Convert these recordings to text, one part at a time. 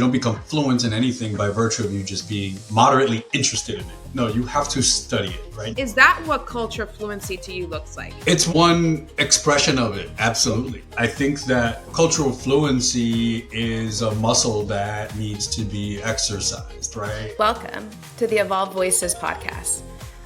don't become fluent in anything by virtue of you just being moderately interested in it. No, you have to study it, right? Is that what culture fluency to you looks like? It's one expression of it, absolutely. I think that cultural fluency is a muscle that needs to be exercised, right? Welcome to the Evolve Voices podcast,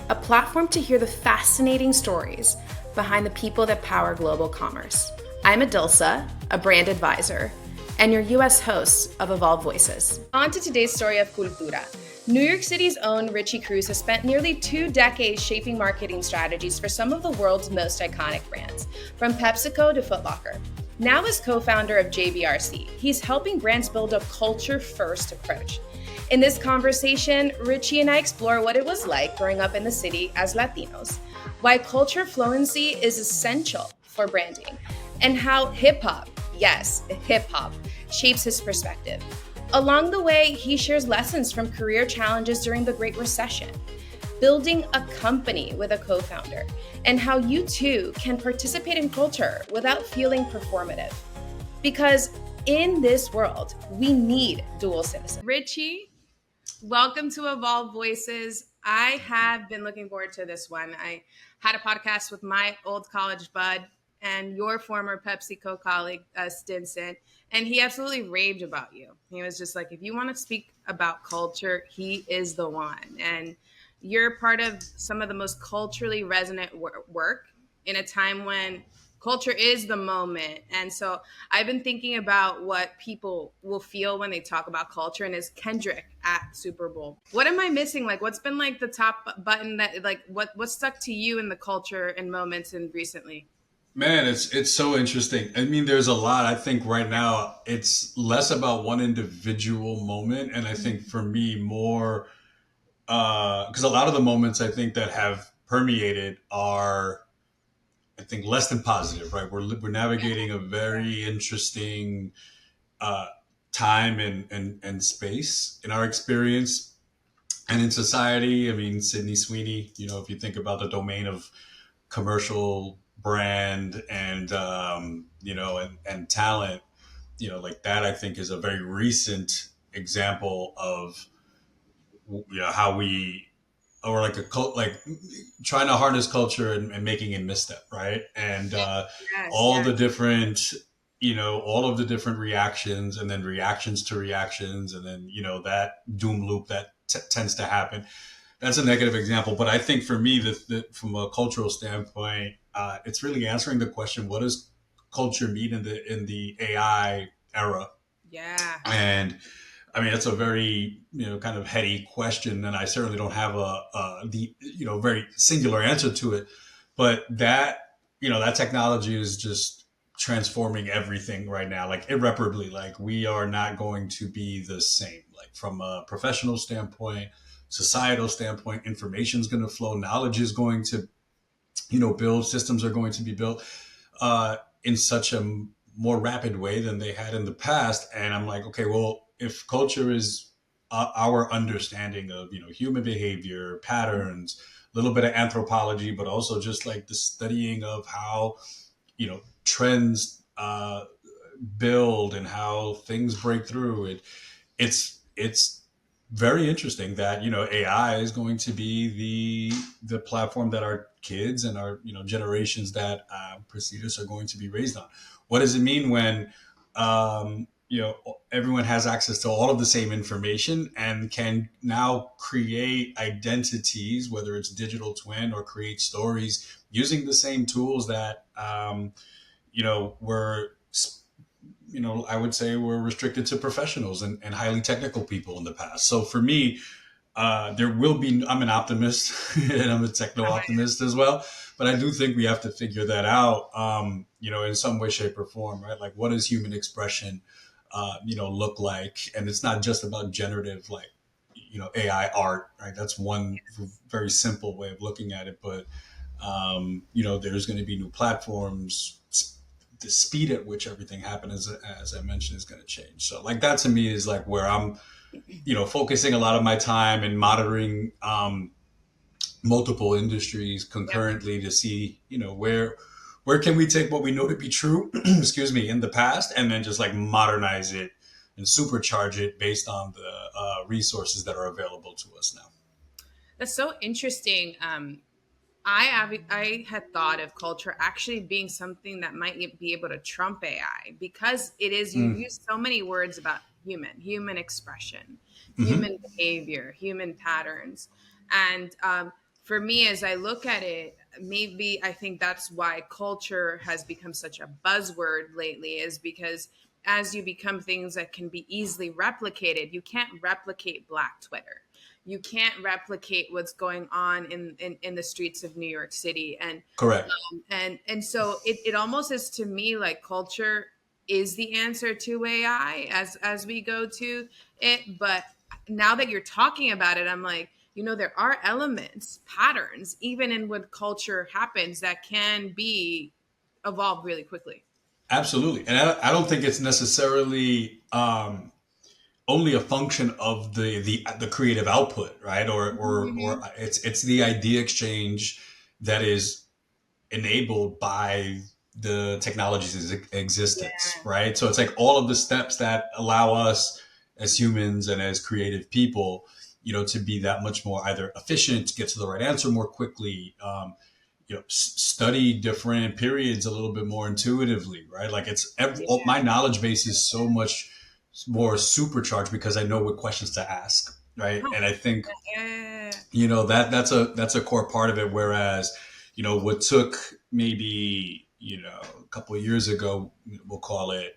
a platform to hear the fascinating stories behind the people that power global commerce. I'm Edilsa, a brand advisor, and your U.S. host of Evolve Voices. On to today's story of Cultura. New York City's own Richie Cruz has spent nearly 2 decades shaping marketing strategies for some of the world's most iconic brands, from PepsiCo to Foot Locker. Now as co-founder of JBRC, he's helping brands build a culture-first approach. In this conversation, Richie and I explore what it was like growing up in the city as Latinos, why culture fluency is essential for branding, and how hip-hop, yes, hip-hop, shapes his perspective. Along the way, he shares lessons from career challenges during the Great Recession, building a company with a co-founder, and how you too can participate in culture without feeling performative. Because in this world, we need dual citizenship. Richie, welcome to Evolve Voices. I have been looking forward to this one. I had a podcast with my old college bud and your former PepsiCo colleague, Stinson, and he absolutely raved about you. He was just like, if you want to speak about culture, he is the one. And you're part of some of the most culturally resonant work in a time when culture is the moment. And so I've been thinking about what people will feel when they talk about culture, and is Kendrick at Super Bowl. What am I missing? Like, what's been like the top button that, like, what stuck to you in the culture and moments and recently? Man, it's so interesting. I mean, there's a lot. I think right now it's less about one individual moment, and I think for me more because a lot of the moments I think that have permeated are, I think, less than positive. Right? We're navigating a very interesting time and space in our experience and in society. I mean, Sydney Sweeney. If you think about the domain of commercial brand and and talent, like that, I think is a very recent example of how we, or like a cult, like trying to harness culture and making a misstep, right? And all the different, all of the different reactions, and then reactions to reactions, and then that doom loop that tends to happen. That's a negative example, but I think for me, from a cultural standpoint, it's really answering the question: what does culture mean in the AI era? Yeah, and I mean, it's a very kind of heady question, and I certainly don't have the very singular answer to it. But that that technology is just transforming everything right now, like irreparably. Like, we are not going to be the same, like from a professional standpoint, societal standpoint. Information is going to flow, knowledge is going to build, systems are going to be built in such a more rapid way than they had in the past. And I'm like, okay, well, if culture is our understanding of human behavior patterns, a little bit of anthropology, but also just like the studying of how trends build and how things break through, it's very interesting that AI is going to be the platform that our kids and our generations that precede us are going to be raised on. What does it mean when everyone has access to all of the same information and can now create identities, whether it's digital twin or create stories using the same tools that were I would say we're restricted to professionals and highly technical people in the past. So for me, there will be, I'm an optimist and I'm a techno optimist as well, but I do think we have to figure that out, in some way, shape or form, right? Like, what does human expression, look like? And it's not just about generative, like, AI art, right? That's one very simple way of looking at it. But, there's going to be new platforms. The speed at which everything happens, as I mentioned, is going to change. So like that to me is like where I'm, focusing a lot of my time and monitoring multiple industries concurrently to see, where can we take what we know to be true, excuse me, in the past, and then just like modernize it and supercharge it based on the resources that are available to us now. That's so interesting. I had thought of culture actually being something that might be able to trump AI, because it is, you use so many words about human expression, human behavior, human patterns. And for me, as I look at it, maybe I think that's why culture has become such a buzzword lately, is because as you become things that can be easily replicated, you can't replicate Black Twitter, you can't replicate what's going on in the streets of New York City. Correct. And so it almost is, to me, like culture is the answer to AI as we go to it. But now that you're talking about it, I'm like, there are elements, patterns, even in what culture happens, that can be evolved really quickly. Absolutely. And I don't think it's necessarily only a function of the creative output, right? Or it's the idea exchange that is enabled by the technology's existence, Yeah. right? So it's like all of the steps that allow us as humans and as creative people, to be that much more either efficient, to get to the right answer more quickly, study different periods a little bit more intuitively, right? Like my knowledge base is so much more supercharged because I know what questions to ask, right? And I think Yeah. that's a core part of it. Whereas, what took maybe a couple of years ago, we'll call it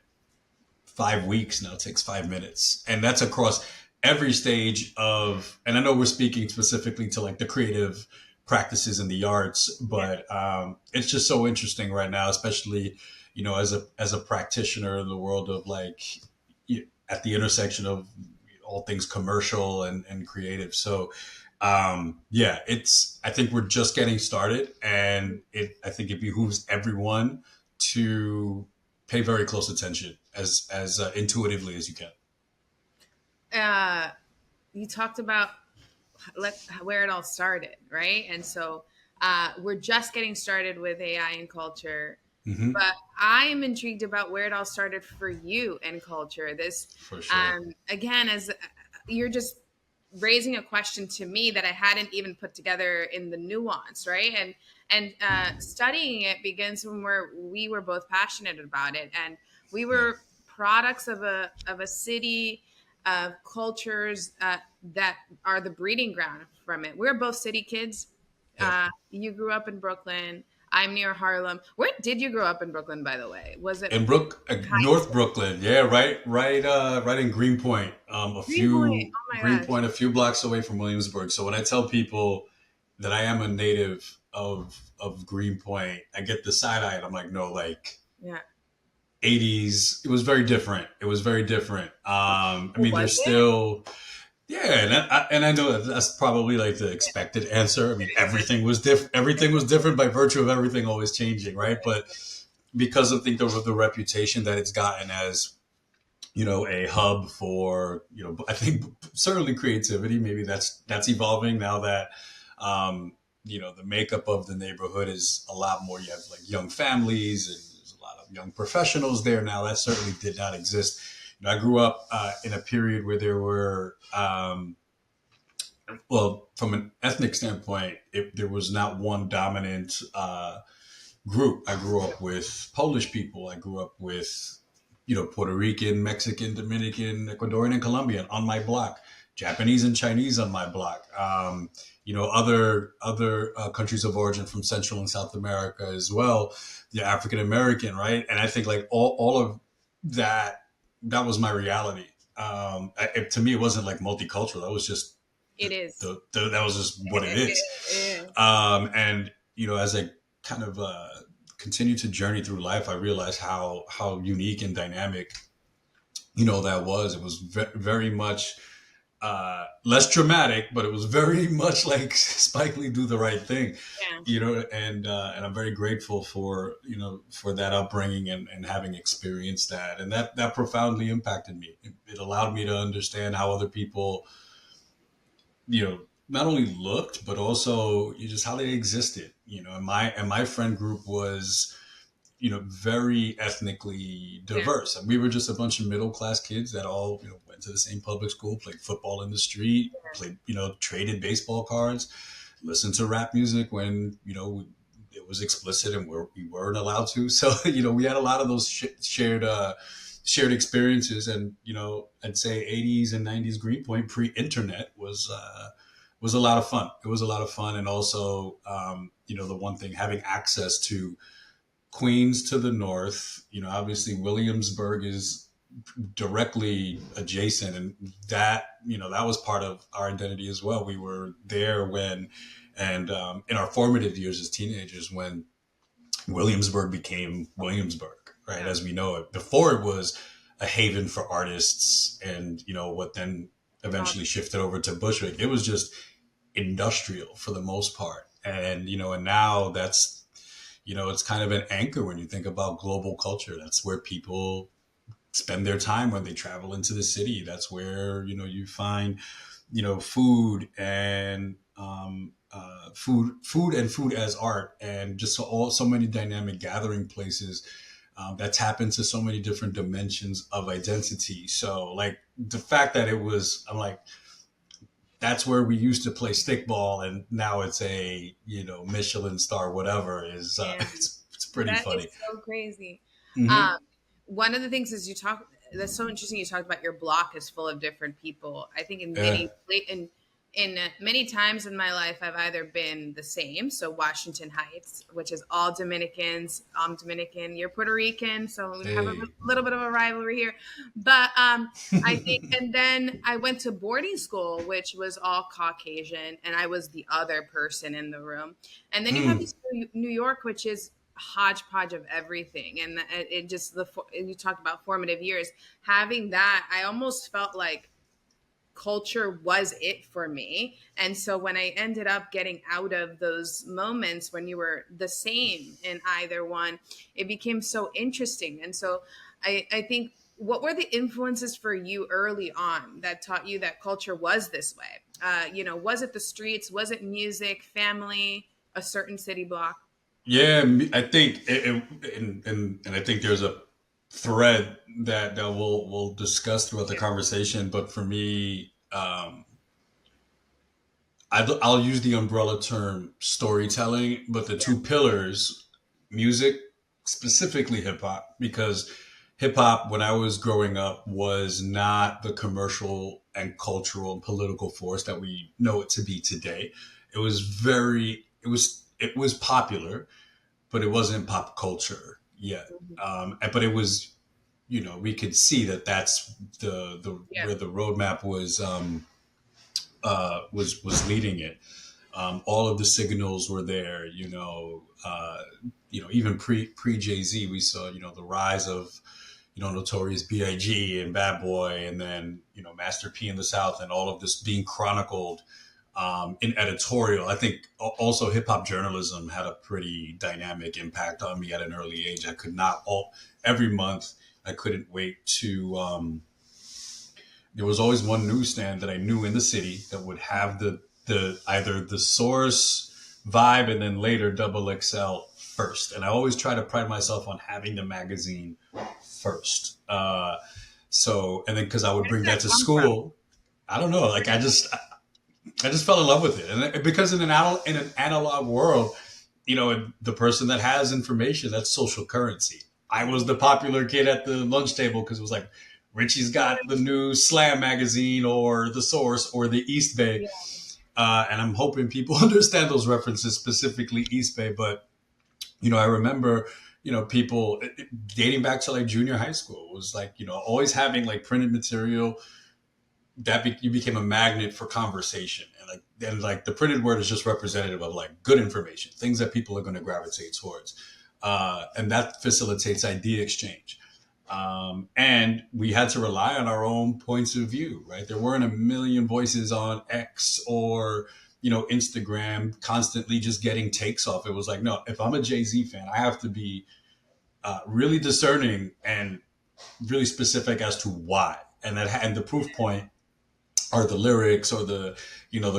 5 weeks, now takes 5 minutes, and that's across every stage of. And I know we're speaking specifically to like the creative practices in the arts, but it's just so interesting right now, especially as a practitioner in the world of like at the intersection of all things commercial and creative. So I think we're just getting started, and I think it behooves everyone to pay very close attention as intuitively as you can. You talked about where it all started, right? And so we're just getting started with AI and culture. Mm-hmm. But I'm intrigued about where it all started for you and culture. This, For sure. again, as you're just raising a question to me that I hadn't even put together in the nuance, right? And studying it begins when we were both passionate about it, and we were products of a city of cultures that are the breeding ground from it. We're both city kids. You grew up in Brooklyn. I'm near Harlem. Where did you grow up in Brooklyn, by the way? Was it In Heights? North Brooklyn? Yeah, right in Greenpoint. Greenpoint. Oh my gosh. A few blocks away from Williamsburg. So when I tell people that I am a native of Greenpoint, I get the side eye, and I'm like, no, like Yeah. 80s. It was very different. It was very different. I mean, Was there's it? still. Yeah, and I know that's probably like the expected answer. I mean, everything was different. Everything was different by virtue of everything always changing, right? But because of the reputation that it's gotten as a hub for I think certainly creativity. Maybe that's evolving now that the makeup of the neighborhood is a lot more. You have like young families, and there's a lot of young professionals there now. That certainly did not exist. I grew up in a period where there were well, from an ethnic standpoint, there was not one dominant group. I grew up with Polish people. I grew up with, Puerto Rican, Mexican, Dominican, Ecuadorian, and Colombian on my block. Japanese and Chinese on my block. Other countries of origin from Central and South America as well. The African American, right? And I think like all of that was my reality. To me, it wasn't like multicultural. That was just It is. that was just what it is. And as I kind of continue to journey through life, I realized how unique and dynamic that was. It was very much less dramatic, but it was very much like Spike Lee, do the right thing. And I'm very grateful for for that upbringing and having experienced that, and that profoundly impacted me. It allowed me to understand how other people not only looked, but also just how they existed. And my friend group was very ethnically diverse. And we were just a bunch of middle class kids that all, went to the same public school, played football in the street, played, traded baseball cards, listened to rap music when, it was explicit and we weren't allowed to. So, we had a lot of those shared experiences. And, I'd say 80s and 90s Greenpoint pre-internet was a lot of fun. It was a lot of fun. And also, the one thing, having access to Queens to the north, obviously Williamsburg is directly adjacent. And that was part of our identity as well. We were there in our formative years as teenagers when Williamsburg became Williamsburg, right? As we know it. Before it was a haven for artists and, what then eventually shifted over to Bushwick. It was just industrial for the most part. And, and now that's, it's kind of an anchor when you think about global culture. That's where people spend their time when they travel into the city. That's where, you find, food and food and food as art, and just so many dynamic gathering places that tap into so many different dimensions of identity. So like the fact that I'm like, that's where we used to play stickball, and now it's a Michelin star, whatever is. It's pretty funny. Is so crazy. Mm-hmm. One of the things is that's so interesting. You talked about your block is full of different people. I think in many times in my life, I've either been the same. So Washington Heights, which is all Dominicans. I'm Dominican. You're Puerto Rican. So we have a little bit of a rivalry here. But I think, and then I went to boarding school, which was all Caucasian. And I was the other person in the room. And then you have New York, which is hodgepodge of everything. And it just, you talked about formative years. Having that, I almost felt like culture was it for me. And so when I ended up getting out of those moments when you were the same in either one, it became so interesting. And so I think, what were the influences for you early on that taught you that culture was this way? Was it the streets? Was it music, family, a certain city block? Yeah, I think, and I think there's a thread that we'll discuss throughout the conversation. But for me, I'll use the umbrella term storytelling, but the two pillars, music, specifically hip hop, because hip hop, when I was growing up, was not the commercial and cultural and political force that we know it to be today. It was popular, but it wasn't pop culture yet. But it was, we could see that that's where the roadmap was leading it. All of the signals were there, even pre Jay-Z, we saw, the rise of, Notorious B.I.G. and Bad Boy, and then, Master P in the South, and all of this being chronicled in editorial. I think also hip hop journalism had a pretty dynamic impact on me at an early age. I could not every month, I couldn't wait to, there was always one newsstand that I knew in the city that would have the either the Source vibe and then later Double XL first. And I always try to pride myself on having the magazine first. And then because I would bring that to school, I don't know, like I just fell in love with it. And because in an analog world, the person that has information, that's social currency. I was the popular kid at the lunch table because it was like, Richie's got the new Slam magazine or the Source or the East Bay. And I'm hoping people understand those references, specifically East Bay. But, I remember, people dating back to like junior high school was like, always having like printed material that you became a magnet for conversation. And the printed word is just representative of like good information, things that people are going to gravitate towards. And that facilitates idea exchange. And we had to rely on our own points of view, right? There weren't a million voices on X or, Instagram constantly just getting takes off. It was like, no, if I'm a Jay-Z fan, I have to be really discerning and really specific as to why. And the proof point are the lyrics or the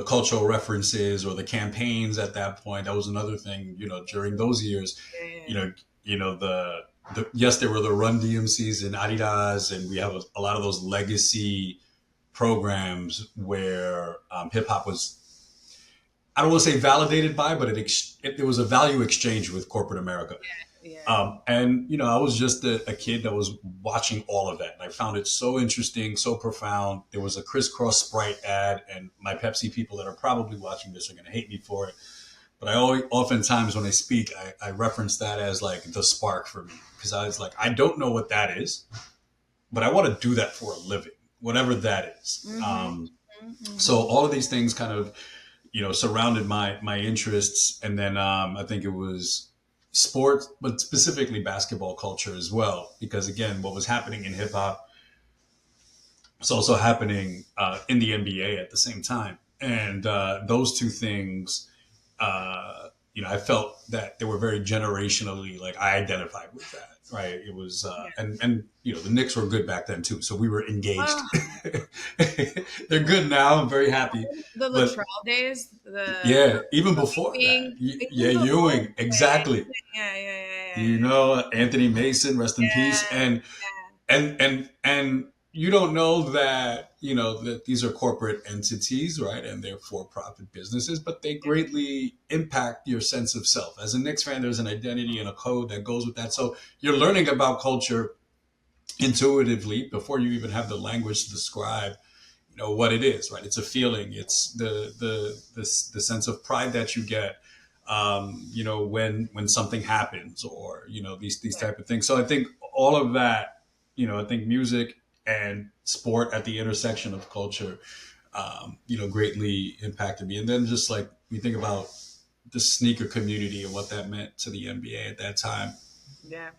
cultural references or the campaigns at that point. That was another thing, during those years, yes, there were the Run DMCs and Adidas, and we have a lot of those legacy programs where hip hop was, I don't want to say validated by, but it was a value exchange with corporate America. Yeah. And I was just a kid that was watching all of that, and I found it so interesting, so profound. There was a crisscross Sprite ad, and my Pepsi people that are probably watching this are going to hate me for it, but I always, oftentimes when I speak, I reference that as like the spark for me, because I was like, I don't know what that is, but I want to do that for a living, whatever that is. So all of these things kind of surrounded my interests, and then I think it was sports, but specifically basketball culture as well, because again, what was happening in hip hop was also happening in the NBA at the same time, and those two things, I felt that they were very generationally, like I identified with that. Right. It was, and the Knicks were good back then too. So we were engaged. Oh, They're good now. I'm very happy. the But Latrell days, yeah, even the before that. Ewing, Yeah, the old Ewing. Exactly. Anthony Mason, rest in peace. yeah, And you don't know that that these are corporate entities, right, and they're for-profit businesses, but they greatly impact your sense of self. As a Knicks fan, there's an identity and a code that goes with that, so you're learning about culture intuitively before you even have the language to describe what it is, right? It's a feeling. It's the sense of pride that you get when something happens, or these type of things. So I think all of that, I think music and sport at the intersection of culture, greatly impacted me. And then just like we think about the sneaker community and what that meant to the NBA at that time. yeah.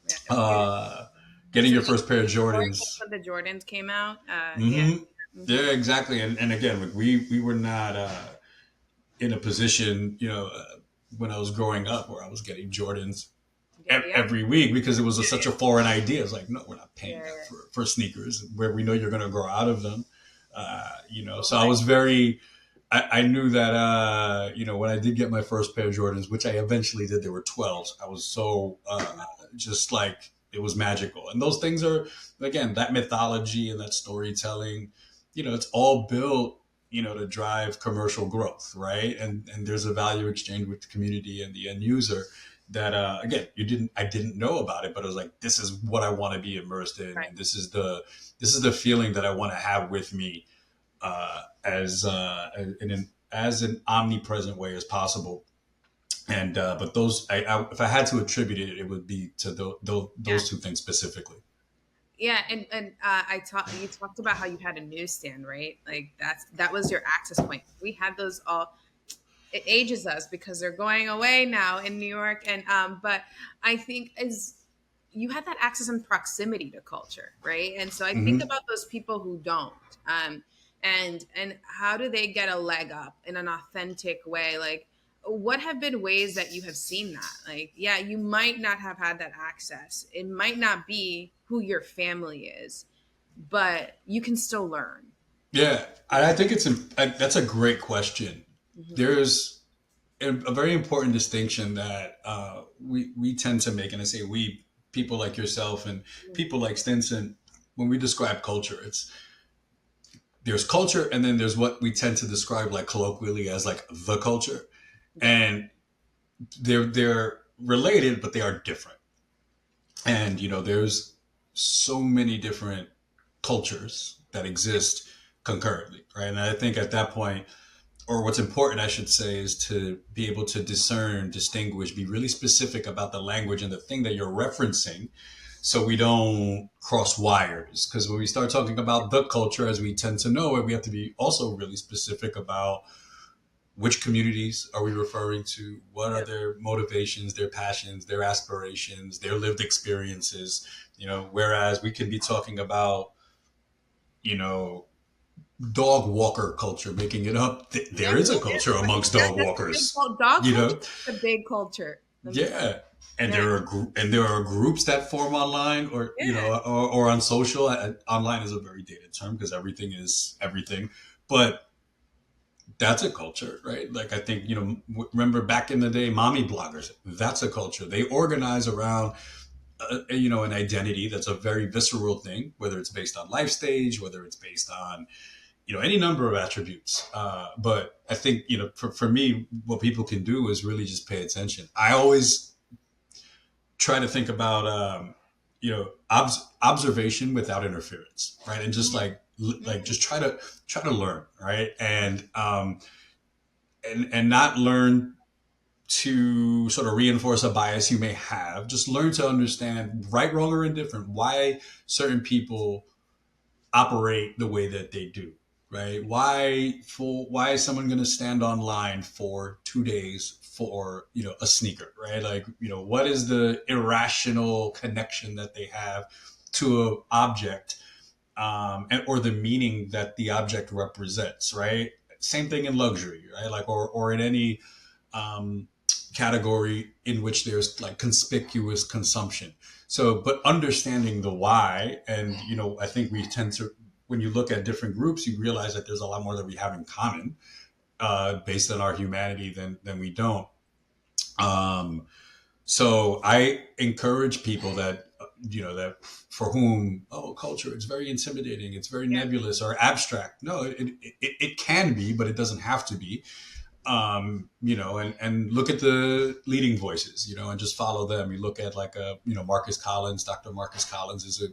Getting your first pair of Jordans. When the Jordans came out, Yeah, exactly. And again, we were not in a position, when I was growing up, where I was getting Jordans every week, because it was such a foreign idea. It's like, no, we're not paying that for sneakers where we know you're going to grow out of them. So I was I knew that, when I did get my first pair of Jordans, which I eventually did, there were 12s. I was so just like, it was magical. And those things are, again, that mythology and that storytelling, it's all built, to drive commercial growth, right? And there's a value exchange with the community and the end user that, again, I didn't know about it, but I was like, this is what I want to be immersed in. Right. And this is the feeling that I want to have with me, as an omnipresent way as possible. And but those, if I had to attribute it, it would be to those two things specifically. Yeah, and you talked about how you had a newsstand, right? Like that was your access point. We had those all. It ages us because they're going away now in New York, and but I think as you had that access and proximity to culture, right? And so I think about those people who don't, and how do they get a leg up in an authentic way? Like, what have been ways that you have seen that? Like, yeah, you might not have had that access. It might not be who your family is, but you can still learn. Yeah, I think that's a great question. There's a very important distinction that we tend to make, and I say we, people like yourself and people like Stinson, when we describe culture, there's culture, and then there's what we tend to describe, like colloquially, as like the culture, and they're related, but they are different. And there's so many different cultures that exist concurrently, right? And I think at that point, or what's important, I should say, is to be able to discern, distinguish, be really specific about the language and the thing that you're referencing, so we don't cross wires. Because when we start talking about the culture, as we tend to know it, we have to be also really specific about which communities are we referring to, what are their motivations, their passions, their aspirations, their lived experiences. Whereas we can be talking about, dog walker culture, making it up. There is a culture amongst dog walkers. Dog culture is a big culture. Yeah. And there are groups that form online, or or on social. Online is a very dated term because everything is everything, but That's a culture, right? Like I think, remember back in the day, mommy bloggers, that's a culture. They organize around, an identity that's a very visceral thing, whether it's based on life stage, whether it's based on, any number of attributes. But I think, for me, what people can do is really just pay attention. I always try to think about, observation without interference, right? And just just try to learn, right? And not learn to sort of reinforce a bias you may have. Just learn to understand, right, wrong, or indifferent, why certain people operate the way that they do, right? Why is someone going to stand online for 2 days for a sneaker, right? Like, what is the irrational connection that they have to an object, or the meaning that the object represents, right? Same thing in luxury, right? Like, or in any um, category in which there's like conspicuous consumption. So, but understanding the why, and I think we tend to, when you look at different groups, you realize that there's a lot more that we have in common, based on our humanity than we don't. Um, so I encourage people that, that for whom, culture, it's very intimidating, it's very Yeah. nebulous or abstract. No, it can be, but it doesn't have to be. And look at the leading voices, and just follow them. You look at like Marcus Collins. Dr. Marcus Collins is a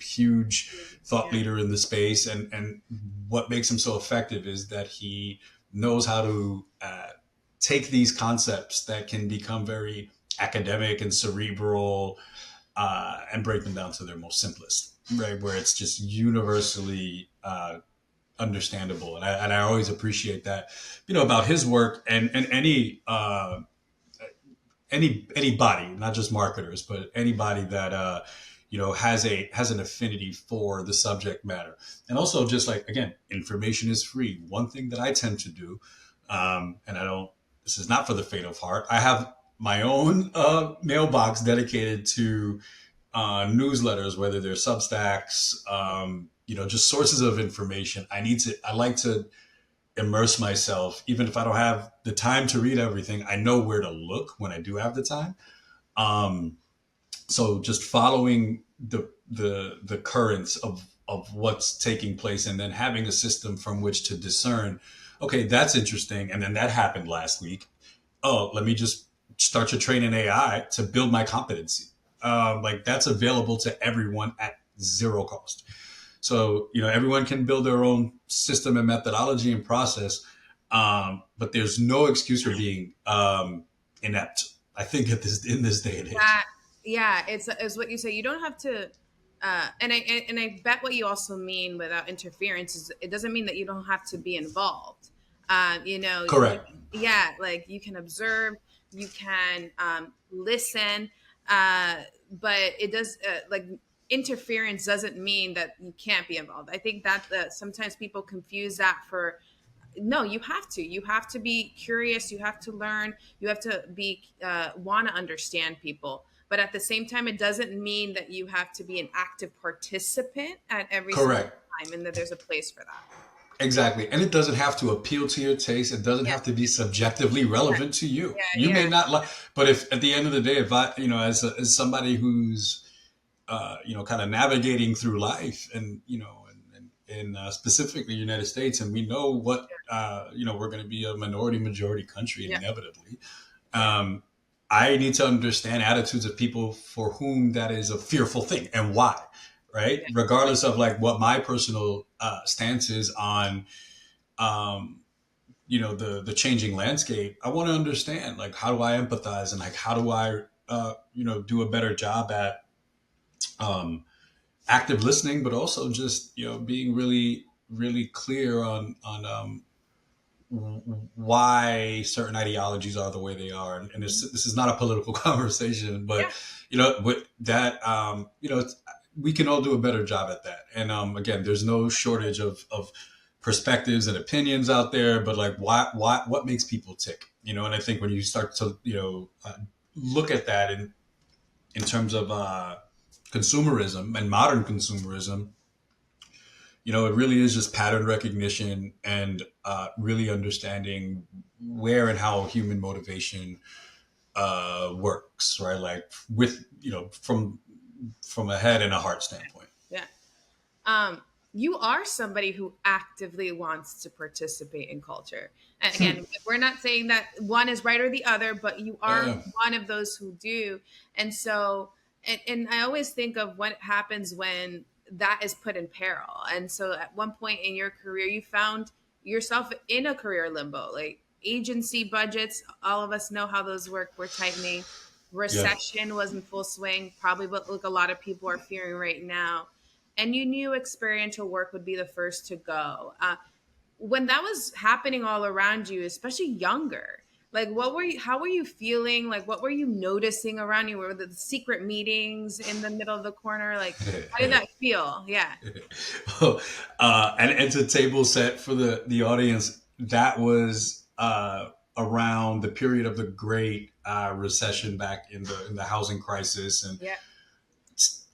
huge thought Yeah. leader in the space, and what makes him so effective is that he knows how to take these concepts that can become very academic and cerebral, and break them down to their most simplest, right, where it's just universally understandable. And I always appreciate that, about his work, and anybody, not just marketers, but anybody that has an affinity for the subject matter. And also, just like, again, information is free. One thing that I tend to do, and I don't, this is not for the faint of heart. I have my own mailbox dedicated to newsletters, whether they're Substacks, just sources of information. I like to immerse myself, even if I don't have the time to read everything. I know where to look when I do have the time. Um, so just following the currents of what's taking place, and then having a system from which to discern, okay, that's interesting, and then that happened last week. Oh, let me just start to train an AI to build my competency. Like, that's available to everyone at zero cost. So, everyone can build their own system and methodology and process. But there's no excuse for being inept, I think, in this day and age. Yeah, it's what you say. You don't have to, and I bet what you also mean without interference is it doesn't mean that you don't have to be involved. Correct. Yeah, like you can observe, you can listen, but it does like interference doesn't mean that you can't be involved. I think that sometimes people confuse that for no, you have to be curious, you have to learn, you have to be want to understand people, but at the same time it doesn't mean that you have to be an active participant at every single Correct. time, and that there's a place for that. Exactly. And it doesn't have to appeal to your taste. It doesn't Yeah, have to be subjectively relevant to you. You yeah, may not like, but if at the end of the day, if I, as somebody who's, kind of navigating through life, and, in specifically the United States, and we know what, we're going to be a minority majority country yeah, inevitably. Um, I need to understand attitudes of people for whom that is a fearful thing, and why, right? yeah, Regardless of like what my personal stance is on, um, the changing landscape. I want to understand, like, how do I empathize, and like how do I do a better job at um, active listening, but also just being really really clear on why certain ideologies are the way they are. And this is not a political conversation, but yeah, with that, we can all do a better job at that. And again, there's no shortage of perspectives and opinions out there, but like, what makes people tick? And I think when you start to look at that in terms of consumerism and modern consumerism, it really is just pattern recognition and really understanding where and how human motivation works, right? Like with, from a head and a heart standpoint. Yeah. Um, you are somebody who actively wants to participate in culture. And again, we're not saying that one is right or the other, but you are one of those who do. And so, and I always think of what happens when that is put in peril. And so at one point in your career, you found yourself in a career limbo, like agency budgets. All of us know how those work. We're tightening. Yeah. Recession was in full swing, probably what like a lot of people are fearing right now, and you knew experiential work would be the first to go. When that was happening all around you, especially younger, like how were you feeling? Like what were you noticing around you? Were the secret meetings in the middle of the corner? Like how did that feel? Yeah. And to table set for the audience, that was around the period of the Great Recession back in the housing crisis, and Yeah.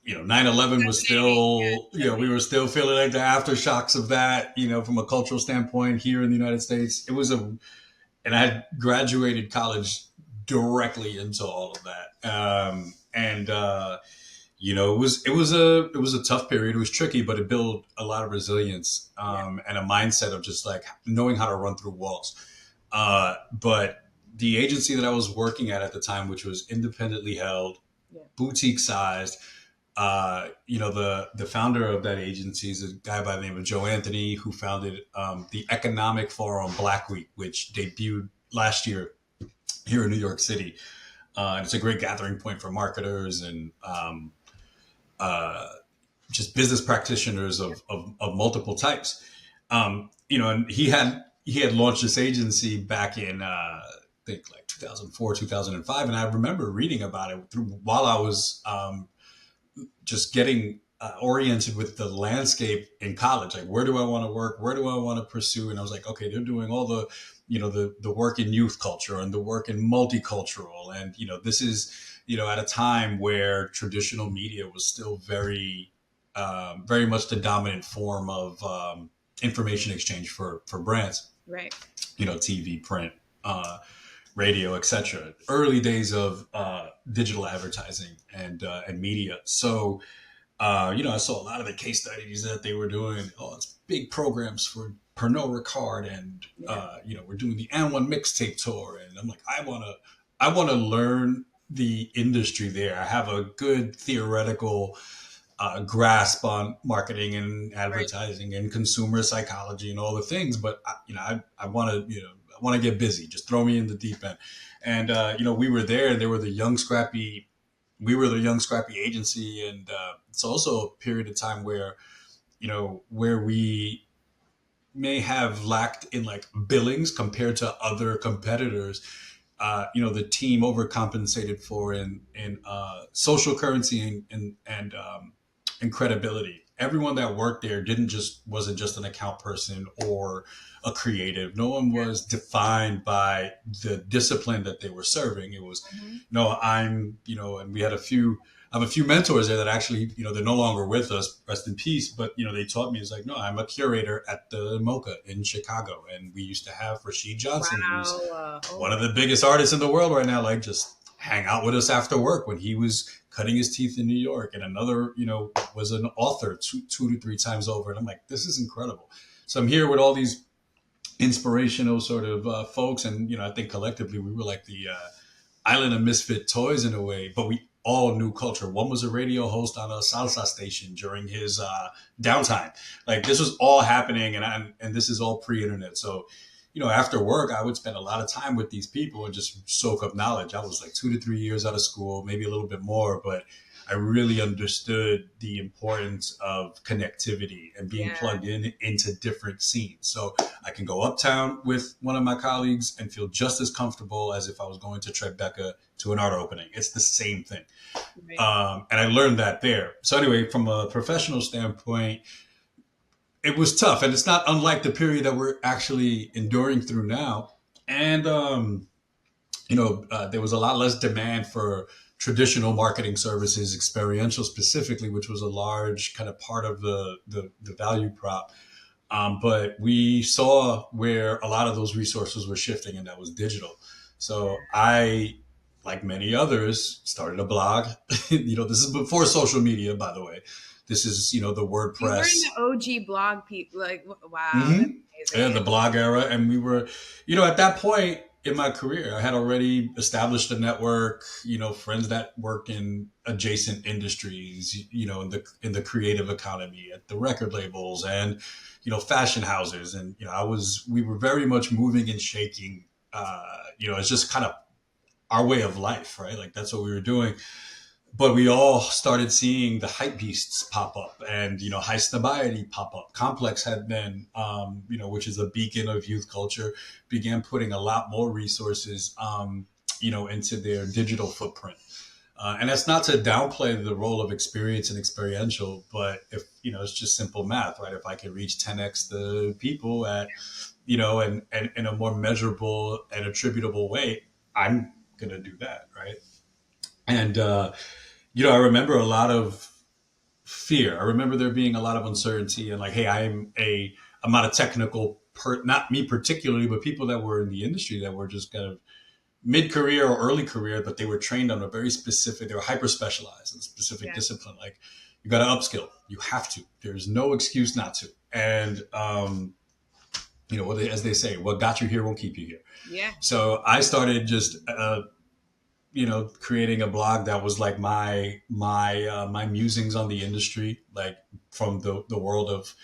9/11 was still, we were still feeling like the aftershocks of that, from a cultural standpoint here in the United States. It was and I had graduated college directly into all of that. And it was a tough period. It was tricky, but it built a lot of resilience, and a mindset of just like knowing how to run through walls. But the agency that I was working at the time, which was independently held, boutique sized, the founder of that agency is a guy by the name of Joe Anthony, who founded the Economic Forum Black Week, which debuted last year here in New York City. And it's a great gathering point for marketers and just business practitioners of multiple types. And he had launched this agency back in I think like 2004, 2005, and I remember reading about it while I was just getting oriented with the landscape in college. Like, where do I want to work? Where do I want to pursue? And I was like, okay, they're doing all the, the work in youth culture and the work in multicultural. And, this is, at a time where traditional media was still very, very much the dominant form of information exchange for brands. Right. TV, print, radio, etc. Early days of digital advertising and media. So, I saw a lot of the case studies that they were doing. Oh, it's big programs for Pernod Ricard, and we're doing the N1 mixtape tour. And I'm like, I want to learn the industry there. I have a good theoretical grasp on marketing and advertising and consumer psychology and all the things, but I want to I want to get busy. Just throw me in the deep end. And we were there, and we were the young scrappy agency, and it's also a period of time where where we may have lacked in like billings compared to other competitors. The team overcompensated for in social currency and credibility. Everyone that worked there wasn't just an account person or a creative. No one was defined by the discipline that they were serving. It was, no, and we had I have a few mentors there that actually, they're no longer with us, rest in peace. But, they taught me, it's like, no, I'm a curator at the Mocha in Chicago. And we used to have Rashid Johnson, who's one of the biggest artists in the world right now, like just hang out with us after work when he was cutting his teeth in New York. And another, was an author two to three times over. And I'm like, this is incredible. So I'm here with all these inspirational sort of folks. And, I think collectively we were like the island of misfit toys in a way, but we all knew culture. One was a radio host on a salsa station during his downtime. Like, this was all happening, and this is all pre-internet. So, after work, I would spend a lot of time with these people and just soak up knowledge. I was like 2 to 3 years out of school, maybe a little bit more, but I really understood the importance of connectivity and being plugged into different scenes. So I can go uptown with one of my colleagues and feel just as comfortable as if I was going to Tribeca to an art opening. It's the same thing. Right. And I learned that there. So anyway, from a professional standpoint, it was tough, and it's not unlike the period that we're actually enduring through now. And there was a lot less demand for traditional marketing services, experiential specifically, which was a large kind of part of the value prop. But we saw where a lot of those resources were shifting, and that was digital. So I, like many others, started a blog. This is before social media, by the way. This is, the You were in WordPress. the OG blog people. Like, wow, Hmm. that's Yeah, the amazing. blog era. And we were, at that point in my career, I had already established a network, friends that work in adjacent industries, in the creative economy at the record labels and, fashion houses. And, we were very much moving and shaking, it's just kind of our way of life, right? Like that's what we were doing. But we all started seeing the hype beasts pop up and, high snobiety pop up. Complex had been, which is a beacon of youth culture, began putting a lot more resources, into their digital footprint. And that's not to downplay the role of experience and experiential, but if, it's just simple math, right? If I can reach 10x the people at, and in a more measurable and attributable way, I'm going to do that, right? And, I remember a lot of fear. I remember there being a lot of uncertainty and like, hey, I'm not a technical not me particularly, but people that were in the industry that were just kind of mid-career or early career, but they were trained on a very specific, they were hyper specialized in a specific Yeah. discipline. Like you got to upskill. You have to. There's no excuse not to. And, as they say, what got you here won't keep you here. Yeah. So I started just, creating a blog that was like my musings on the industry, like from the world of,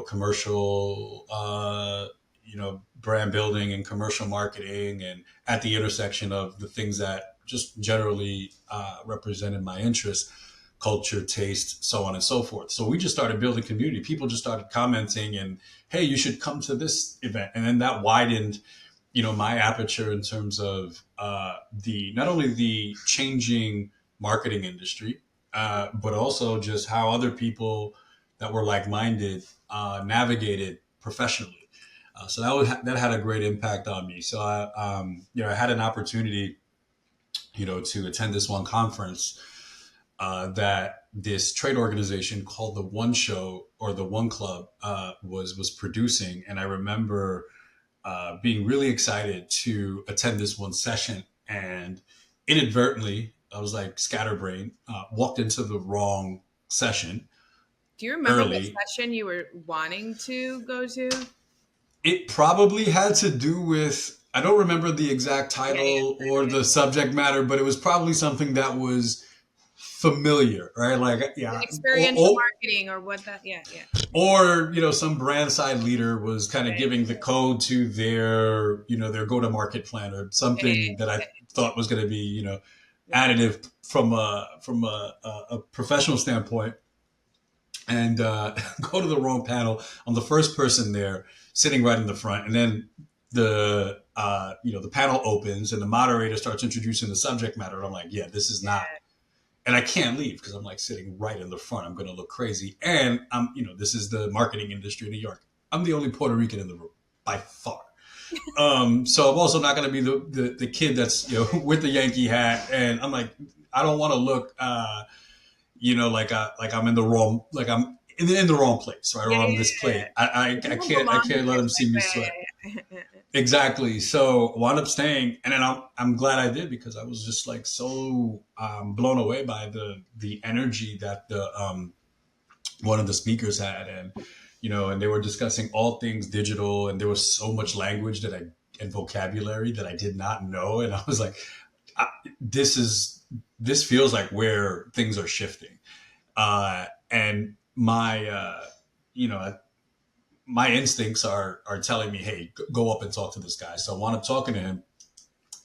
commercial, brand building and commercial marketing, and at the intersection of the things that just generally represented my interests, culture, taste, so on and so forth. So we just started building community. People just started commenting and, hey, you should come to this event. And then that widened, my aperture in terms of the not only the changing marketing industry, but also just how other people that were like-minded navigated professionally. So that had a great impact on me. So I had an opportunity, to attend this one conference that this trade organization called the One Show or the One Club was producing, and I remember being really excited to attend this one session, and inadvertently, I was like scatterbrained, walked into the wrong session Do you remember what early. session you were wanting to go to? It probably had to do with, I don't remember the exact Yeah, title or yeah. the subject matter, but it was probably something that was familiar, right? Like, yeah. Experiential marketing or what that, yeah, yeah. Or some brand side leader was kind of Right. giving the code to their go to market plan or something that I thought was going to be Yeah. additive from a professional standpoint, and go to the wrong panel. I'm the first person there, sitting right in the front, and then the panel opens and the moderator starts introducing the subject matter. And I'm like, yeah, this is not, and I can't leave because I'm like sitting right in the front. I'm going to look crazy. And this is the marketing industry in New York. I'm the only Puerto Rican in the room by far. So I'm also not going to be the kid that's, with the Yankee hat. And I'm like, I don't want to look, like I'm in the wrong, like I'm in the wrong place, right? Or Yeah, on yeah, this yeah. plate. I You don't can't, I belong can't let here. them see me Yeah, sweat. yeah, yeah. Exactly. So wound up staying, and then I'm glad I did because I was just like so blown away by the energy that the one of the speakers had, and and they were discussing all things digital, and there was so much language and vocabulary that I did not know, and I was like, I, this feels like where things are shifting, and you know my instincts are telling me, hey, go up and talk to this guy. So I wound up talking to him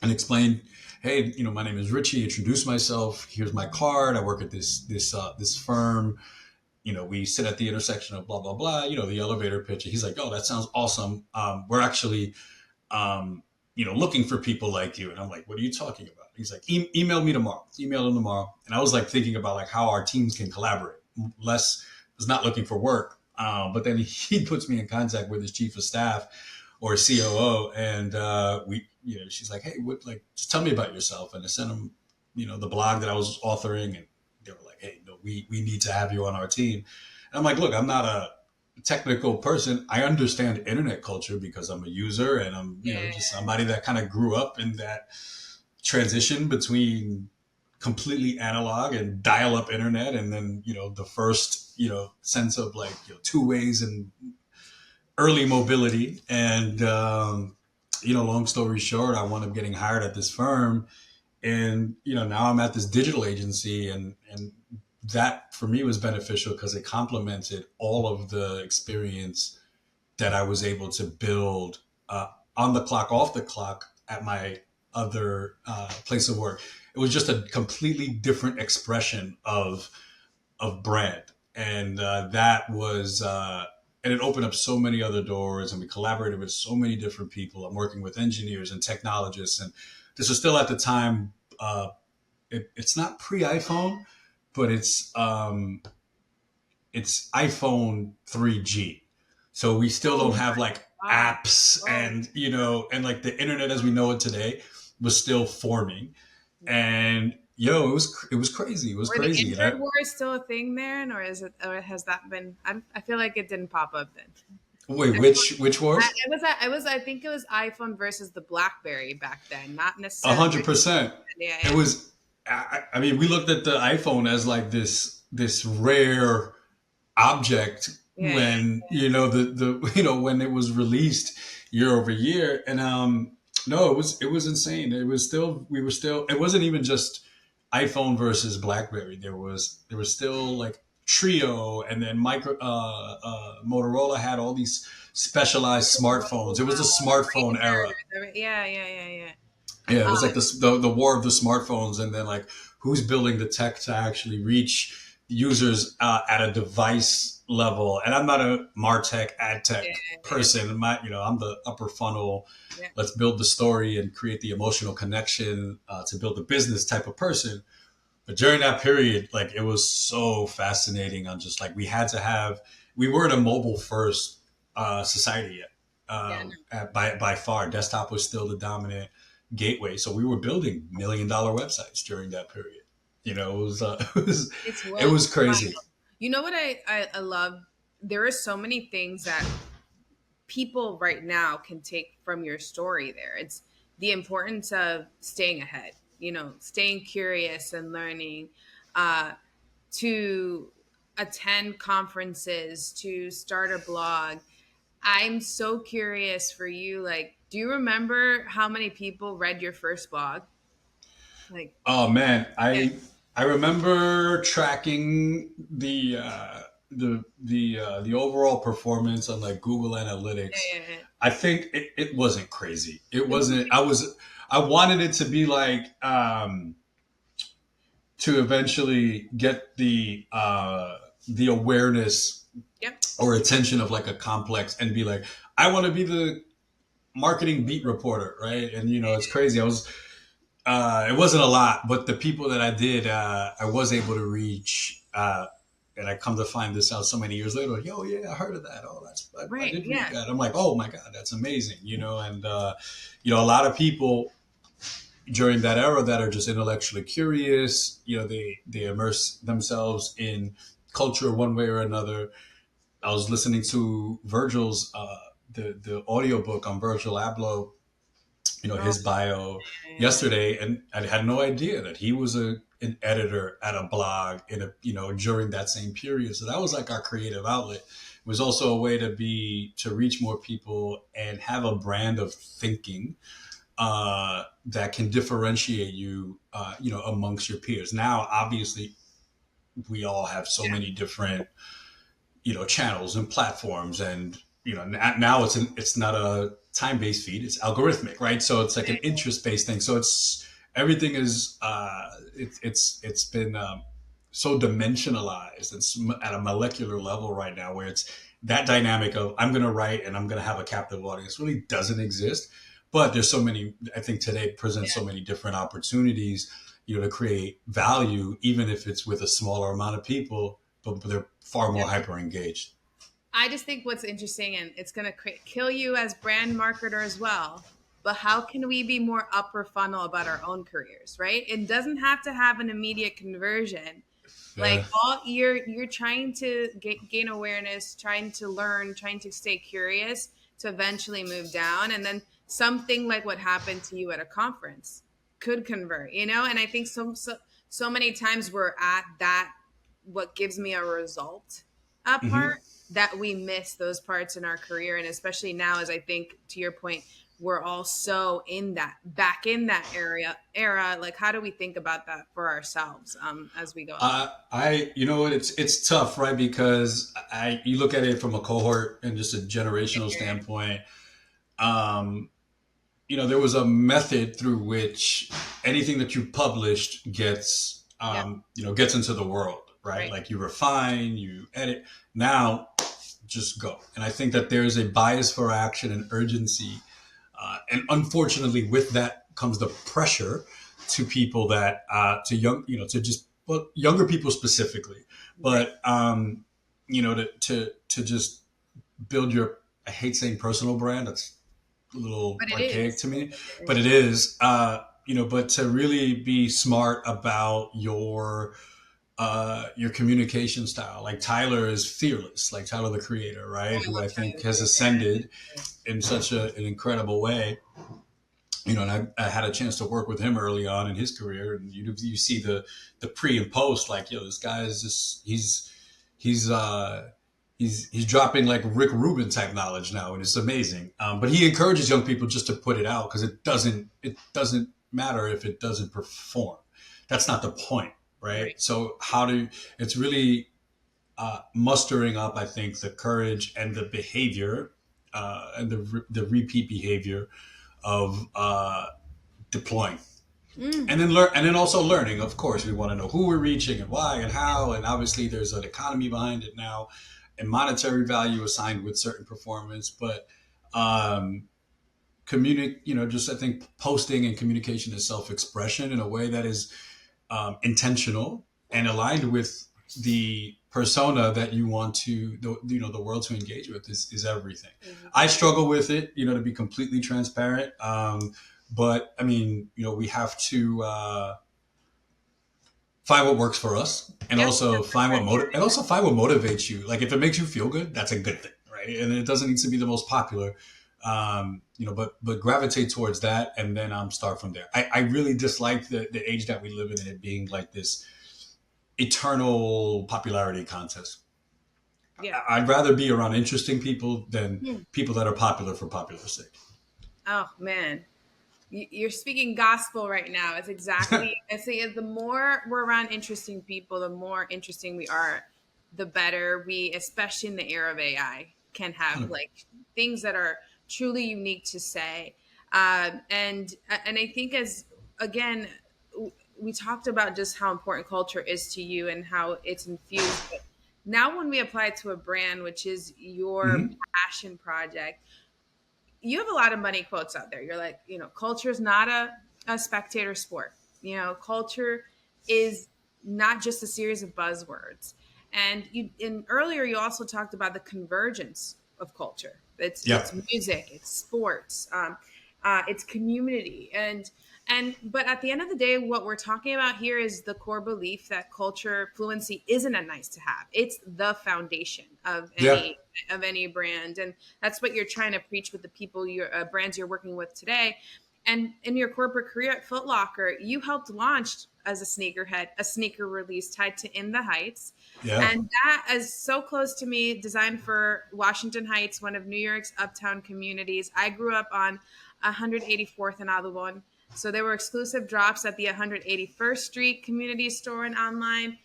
and explained, hey, my name is Richie. Introduce myself. Here's my card. I work at this firm. We sit at the intersection of blah blah blah. The elevator pitch. He's like, oh, that sounds awesome. We're actually, looking for people like you. And I'm like, what are you talking about? He's like, email me tomorrow. Email him tomorrow. And I was like thinking about like how our teams can collaborate. Les is not looking for work, but then he puts me in contact with his chief of staff or COO, and she's like, hey, just tell me about yourself. And I sent them, the blog that I was authoring, and they were like, hey, no, we need to have you on our team. And I'm like, look, I'm not a technical person. I understand internet culture because I'm a user, and I'm, just somebody that kind of grew up in that transition between completely analog and dial-up internet, and then the first sense of like two ways and early mobility. And long story short, I wound up getting hired at this firm, and now I'm at this digital agency, and that for me was beneficial because it complemented all of the experience that I was able to build on the clock, off the clock at my other place of work. It was just a completely different expression of brand, and that was and it opened up so many other doors, and we collaborated with so many different people. I'm working with engineers and technologists, and this was still at the time. It's not pre-iPhone, but it's iPhone 3G. So we still don't have like apps, and and like the internet as we know it today was still forming. And it was crazy. It was Were crazy. the Android wars still a thing then, or has that been? I feel like it didn't pop up then. Wait, which wars? I think it was iPhone versus the BlackBerry back then, not necessarily. 100%. Yeah. It was. I mean, we looked at the iPhone as like this rare object when when it was released year over year. And no, it was insane. It wasn't even just iPhone versus BlackBerry. There was still like Trio, and then Motorola had all these specialized smartphones. It was the smartphone era. Yeah, it was like the war of the smartphones, and then like who's building the tech to actually reach users at a device level. And I'm not a MarTech, ad tech person. I'm the upper funnel. Yeah. Let's build the story and create the emotional connection to build the business type of person. But during that period, like it was so fascinating. On just like we weren't a mobile first society yet. By far, desktop was still the dominant gateway. So we were building $1 million websites during that period. It was crazy. You know what I love? There are so many things that people right now can take from your story there. It's the importance of staying ahead, staying curious and learning, to attend conferences, to start a blog. I'm so curious for you. Like, do you remember how many people read your first blog? Like, oh man, I remember tracking the overall performance on like Google Analytics. I think it wasn't crazy. It wasn't. I wanted it to be like to eventually get the awareness or attention of like a complex, and be like, I want to be the marketing beat reporter, right? And it's crazy. It wasn't a lot, but the people that I did, I was able to reach. And I come to find this out so many years later. Yo, yeah, I heard of that. Oh, I did read that. I'm like, oh my God, that's amazing. And a lot of people during that era that are just intellectually curious, they immerse themselves in culture one way or another. I was listening to Virgil's, the audiobook on Virgil Abloh, his bio yesterday, and I had no idea that he was an editor at a blog during that same period. So that was like our creative outlet. It was also a way to reach more people and have a brand of thinking that can differentiate you, amongst your peers. Now, obviously, we all have so many different, channels and platforms, and now it's not a time-based feed, it's algorithmic, right? So it's like an interest-based thing. So everything is it's been so dimensionalized. It's at a molecular level right now, where it's that dynamic of I'm going to write and I'm going to have a captive audience really doesn't exist. But there's so many, I think today presents so many different opportunities, to create value, even if it's with a smaller amount of people, but they're far more hyper engaged. I just think what's interesting, and it's going to kill you as brand marketer as well, but how can we be more upper funnel about our own careers, right? It doesn't have to have an immediate conversion. Yeah. Like all you're trying to gain awareness, trying to learn, trying to stay curious to eventually move down, and then something like what happened to you at a conference could convert, and I think so many times we're at that what gives me a result Hmm. part that we miss those parts in our career. And especially now, as I think to your point, we're all so back in that era. Like, how do we think about that for ourselves as we go along? You know what, it's tough, right? Because you look at it from a cohort and just a generational standpoint. Um, there was a method through which anything that you published Yeah, gets into the world, right? right. Like you refine, you edit. Now, just go. And I think that there's a bias for action and urgency, and unfortunately, with that comes the pressure to people that to young, to just well, younger people specifically, Right. but to just build your. I hate saying personal brand. That's a little But it archaic is. to me, It but is. it is. But to really be smart about your communication style. Like Tyler is fearless, like Tyler the Creator, Oh, right? I Who love I trying think to has create ascended that. in such an incredible way. And I had a chance to work with him early on in his career, and you see the pre and post, like, this guy is just he's he's dropping like Rick Rubin type knowledge now, and it's amazing. But he encourages young people just to put it out because it doesn't matter if it doesn't perform. That's not the point, Right. right? So it's really mustering up, I think, the courage and the behavior, and the repeat behavior of deploying, Mm. and then learn, and then also learning. Of course, we want to know who we're reaching and why and how, and obviously there's an economy behind it now, and monetary value assigned with certain performance. But just I think posting and communication is self-expression in a way that is intentional and aligned with the persona that you want the world to engage with is everything. I struggle with it, to be completely transparent. But I mean, we have to find what works for us, and Yep. also find what motivates you. Like if it makes you feel good, that's a good thing, right? And it doesn't need to be the most popular, but gravitate towards that, and then start from there. I really dislike the age that we live in, and it being like this eternal popularity contest. Yeah. I'd rather be around interesting people than Mm. people that are popular for popular sake. Oh man, you're speaking gospel right now. It's exactly. I say the more we're around interesting people, the more interesting we are, the better we, especially in the era of AI, can have like things that are truly unique to say. And I think as again, we talked about just how important culture is to you and how it's infused. But now, when we apply it to a brand, which is your Hmm. passion project, you have a lot of money quotes out there. You're like, culture is not a spectator sport. Culture is not just a series of buzzwords. And earlier you also talked about the convergence of culture. Yeah. It's music, it's sports, it's community, but at the end of the day, what we're talking about here is the core belief that culture fluency isn't a nice to have. It's the foundation of Yeah. any brand, and that's what you're trying to preach with the people, your brands you're working with today. And in your corporate career at Foot Locker, you helped launch as a sneakerhead a sneaker release tied to In the Heights, Yeah. and that is so close to me. Designed for Washington Heights, one of New York's uptown communities. I grew up on 184th and Audubon. So there were exclusive drops at the 181st Street community store and online.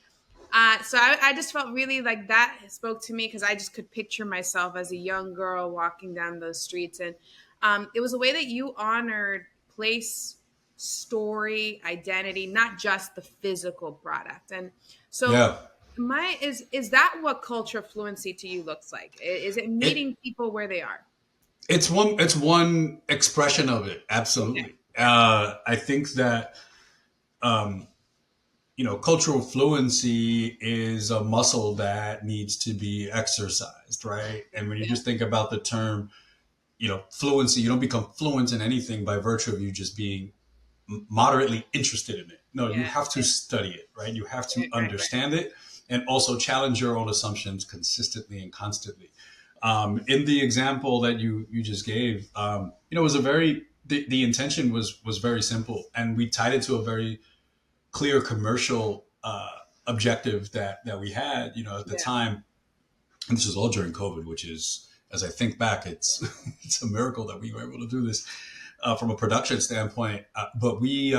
So I just felt really like that spoke to me because I just could picture myself as a young girl walking down those streets. And it was a way that you honored place, story, identity, not just the physical product. And so Yeah. my is that what culture fluency to you looks like? Is it It meeting people where they are? it's one expression of it. Okay. Absolutely. I think that um, cultural fluency is a muscle that needs to be exercised, right? And when you Yeah. just think about the term, fluency. You don't become fluent in anything by virtue of you just being moderately interested in it. No, you Yeah. have to study it, right? You have to Right. understand it and also challenge your own assumptions consistently and constantly. In the example that you just gave, it was the intention was very simple, and we tied it to a very clear commercial objective that we had, at the Yeah. time. And this was all during COVID, which is, as I think back, it's it's a miracle that we were able to do this from a production standpoint. But we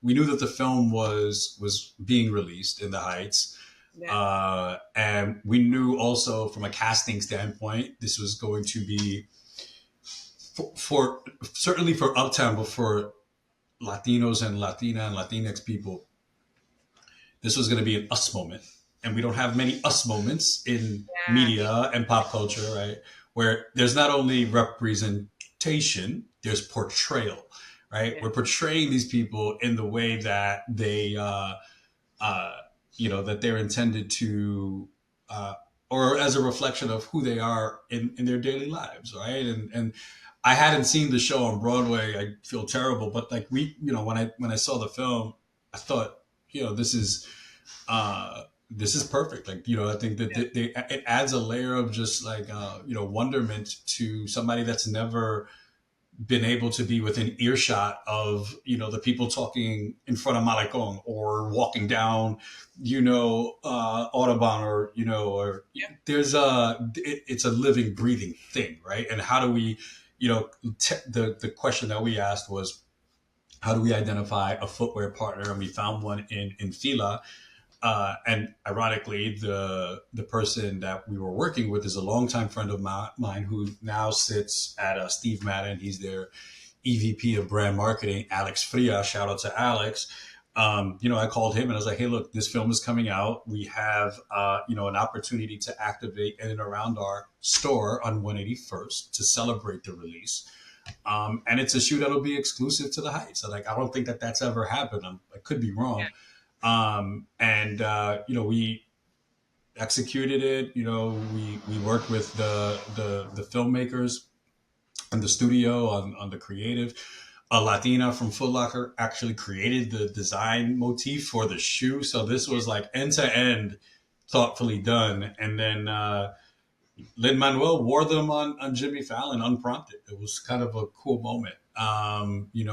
knew that the film was being released in the Heights, Yeah. and we knew also from a casting standpoint this was going to be for certainly for Uptown, but for Latinos and Latina and Latinx people, this was going to be an us moment. And we don't have many us moments in Yeah. media and pop culture, right? Where there's not only representation, there's portrayal, right? Yeah. We're portraying these people in the way that uh, that they're intended to, or as a reflection of who they are in their daily lives, right? And I hadn't seen the show on Broadway. I feel terrible, but like when I saw the film, I thought, this is perfect. Like, I think that Yeah. it adds a layer of just like, wonderment to somebody that's never been able to be within earshot of, the people talking in front of Malecon or walking down, Audubon, or Yeah. it's a living, breathing thing, right? And how do we, the question that we asked was, how do we identify a footwear partner? And we found one in Fila. And ironically, the person that we were working with is a longtime friend of mine who now sits at Steve Madden. He's their EVP of brand marketing, Alex Fria. Shout out to Alex. I called him and I was like, hey, look, this film is coming out. We have, an opportunity to activate in and around our store on 181st to celebrate the release. And it's a shoot that'll be exclusive to the Heights. So, like, I don't think that that's ever happened. I could be wrong. And we executed it. We worked with the filmmakers and the studio on the creative. A Latina from Foot Locker actually created the design motif for the shoe. So this was like end to end, thoughtfully done. And then Lin Manuel wore them on Jimmy Fallon unprompted. It was kind of a cool moment,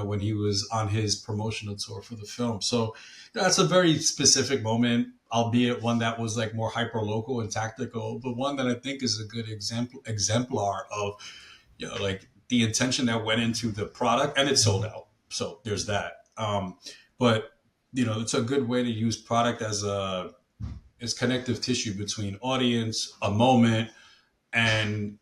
when he was on his promotional tour for the film. So that's a very specific moment, albeit one that was like more hyper local and tactical, but one that I think is a good exemplar of, like the intention that went into the product, and it sold out. So there's that. But it's a good way to use product as connective tissue between audience, a moment, and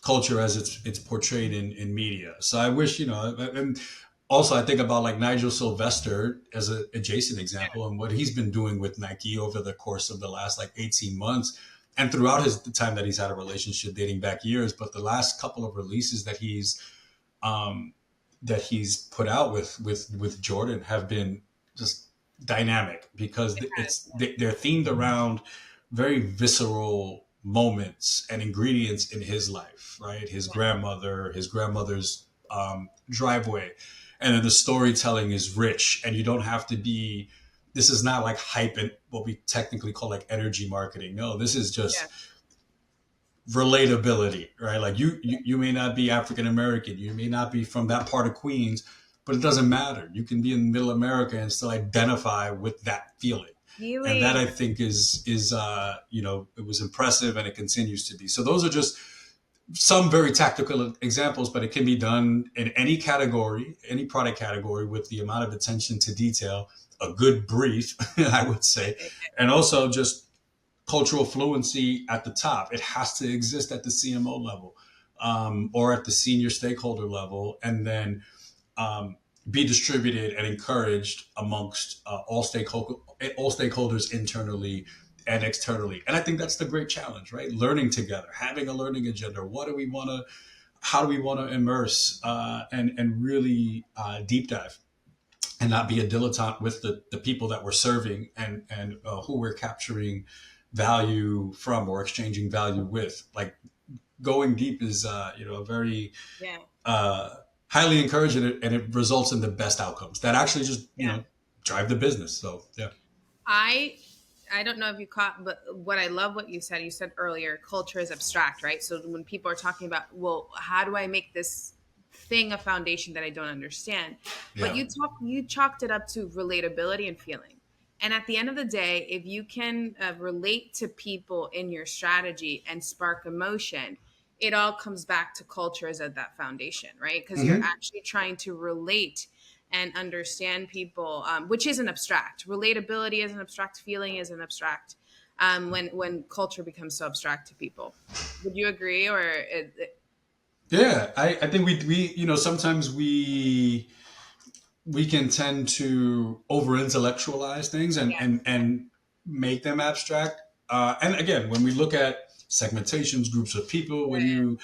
culture as it's portrayed in media. So I wish, and also I think about like Nigel Sylvester as an adjacent example and what he's been doing with Nike over the course of the last like 18 months and throughout the time that he's had a relationship dating back years. But the last couple of releases that he's put out with Jordan have been just dynamic because they're themed around very visceral moments and ingredients in his life, right? His grandmother, his grandmother's driveway. And then the storytelling is rich, and you don't have to be, this is not like hype and what we technically call like energy marketing. No, this is just relatability, right? Like you may not be African American, you may not be from that part of Queens, but it doesn't matter. You can be in middle America and still identify with that feeling. Really? And that I think is it was impressive, and it continues to be. So those are just some very tactical examples, but it can be done in any category, any product category, with the amount of attention to detail, a good brief, I would say, and also just cultural fluency at the top. It has to exist at the CMO level, or at the senior stakeholder level, and then be distributed and encouraged amongst all stakeholders internally and externally. And I think that's the great challenge, right? Learning together, having a learning agenda. How do we want to immerse and really deep dive and not be a dilettante with the people that we're serving and who we're capturing value from or exchanging value with. Like, going deep is a very Yeah. uh, highly encouraged, and it results in the best outcomes that actually just Yeah. drive the business. So yeah. I I don't know if you caught, but what I love what you said earlier, culture is abstract, right? So when people are talking about, well, how do I make this thing a foundation that I don't understand? But Yeah. you chalked it up to relatability and feeling. And at the end of the day, if you can relate to people in your strategy and spark emotion, it all comes back to culture as at that foundation, right? Because you're Hmm. actually trying to relate and understand people, which isn't abstract. Relatability is an abstract. Feeling is an abstract. When culture becomes so abstract to people, would you agree? Or Yeah, I think we sometimes we can tend to over intellectualize things and yeah, and make them abstract. And again, when we look at segmentations, groups of people, when yeah, you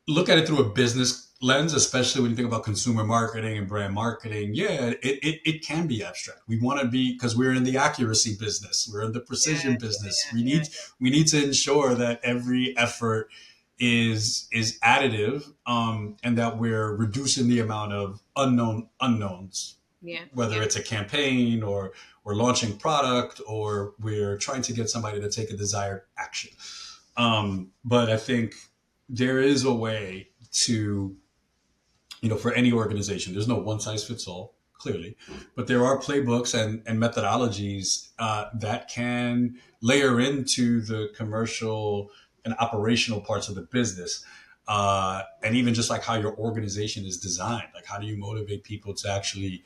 look at it through a business lens, especially when you think about consumer marketing and brand marketing, yeah, it can be abstract. We want to be, because we're in the accuracy business, we're in the yeah, precision business. yeah, yeah, We need to ensure that every effort is additive, and that we're reducing the amount of unknowns, yeah, whether yeah. it's a campaign or we're launching product or we're trying to get somebody to take a desired action. But I think there is a way to, for any organization, there's no one size fits all, clearly, but there are playbooks and methodologies that can layer into the commercial and operational parts of the business. And even just like how your organization is designed, like how do you motivate people to actually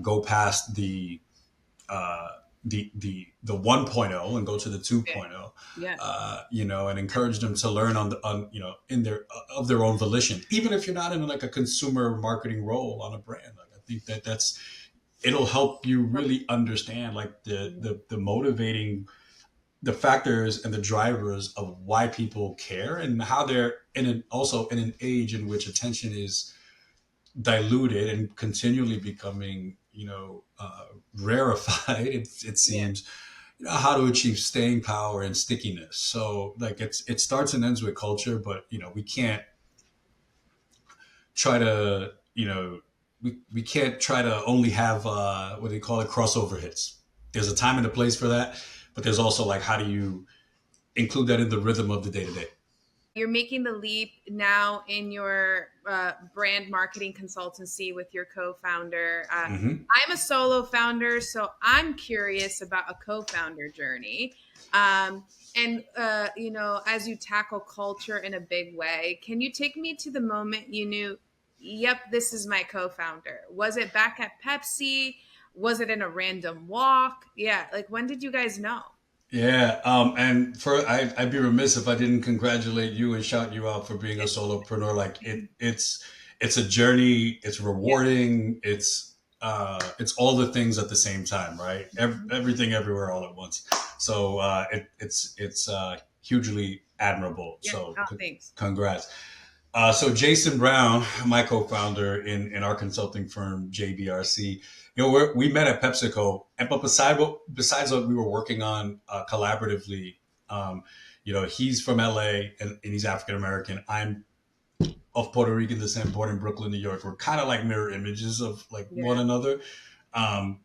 go past uh, the 1.0 and go to the Yeah. 2.0, Yeah. and encourage them to learn on in their of their own volition, even if you're not in like a consumer marketing role on a brand. Like I think that's it'll help you really understand like the motivating the factors and the drivers of why people care and how they're also in an age in which attention is diluted and continually becoming rarefied. It Yeah. seems, how to achieve staying power and stickiness. So like it starts and ends with culture, but we can't try to we can't try to only have what they call it, crossover hits. There's a time and a place for that, but there's also like how do you include that in the rhythm of the day to day. You're making the leap now in your brand marketing consultancy with your co-founder. Mm-hmm. I'm a solo founder, so I'm curious about a co-founder journey. And as you tackle culture in a big way, can you take me to the moment you knew, yep, this is my co-founder? Was it back at Pepsi? Was it in a random walk? Yeah, like when did you guys know? Yeah, and I'd be remiss if I didn't congratulate you and shout you out for being a solopreneur. Like it's a journey. It's Yeah. rewarding. It's all the things at the same time, right? Everything, everywhere, all at once. So it's hugely admirable. Yeah. So Oh, thanks. congrats. So Jason Brown, my co-founder in our consulting firm JBRC, we met at PepsiCo, and but besides what we were working on collaboratively, he's from LA and he's African American. I'm of Puerto Rican descent, born in Brooklyn, New York. We're kind of like mirror images of like one Yeah. another, um,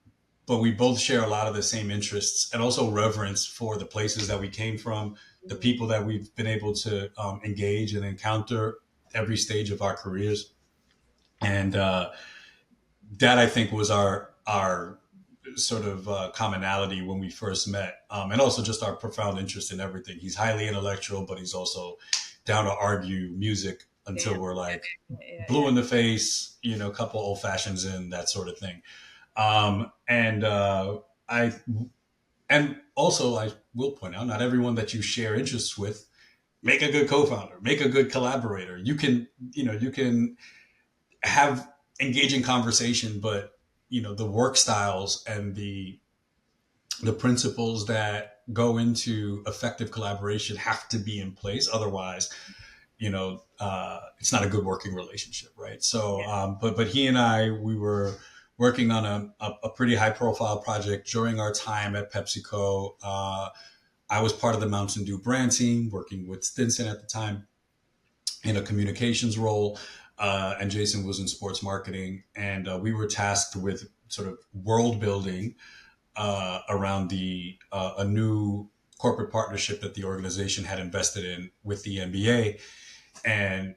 but we both share a lot of the same interests and also reverence for the places that we came from, the Mhm. people that we've been able to engage and encounter every stage of our careers. And that I think was our sort of commonality when we first met, and also just our profound interest in everything. He's highly intellectual, but he's also down to argue music Yeah. until we're like Yeah. blue Yeah. in the face, a couple old fashions in, that sort of thing. And I and also I will point out, not everyone that you share interests with make a good co-founder, make a good collaborator. You can have engaging conversation, but the work styles and the principles that go into effective collaboration have to be in place. Otherwise, it's not a good working relationship, right? So, Yeah. but he and I, we were working on a pretty high profile project during our time at PepsiCo. I was part of the Mountain Dew brand team, working with Stinson at the time. in a communications role, and Jason was in sports marketing, and we were tasked with sort of world building around the a new corporate partnership that the organization had invested in with the NBA. And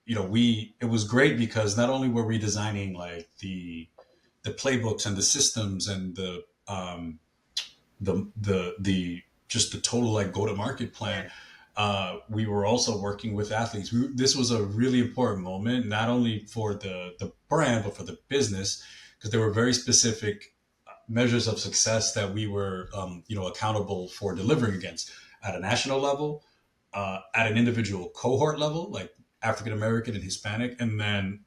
we it was great because not only were we designing like the playbooks and the systems and the just the total like go to market plan. Yeah. We were also working with athletes. This was a really important moment, not only for the brand but for the business, because there were very specific measures of success that we were accountable for delivering against at a national level, at an individual cohort level, like African American and Hispanic, and then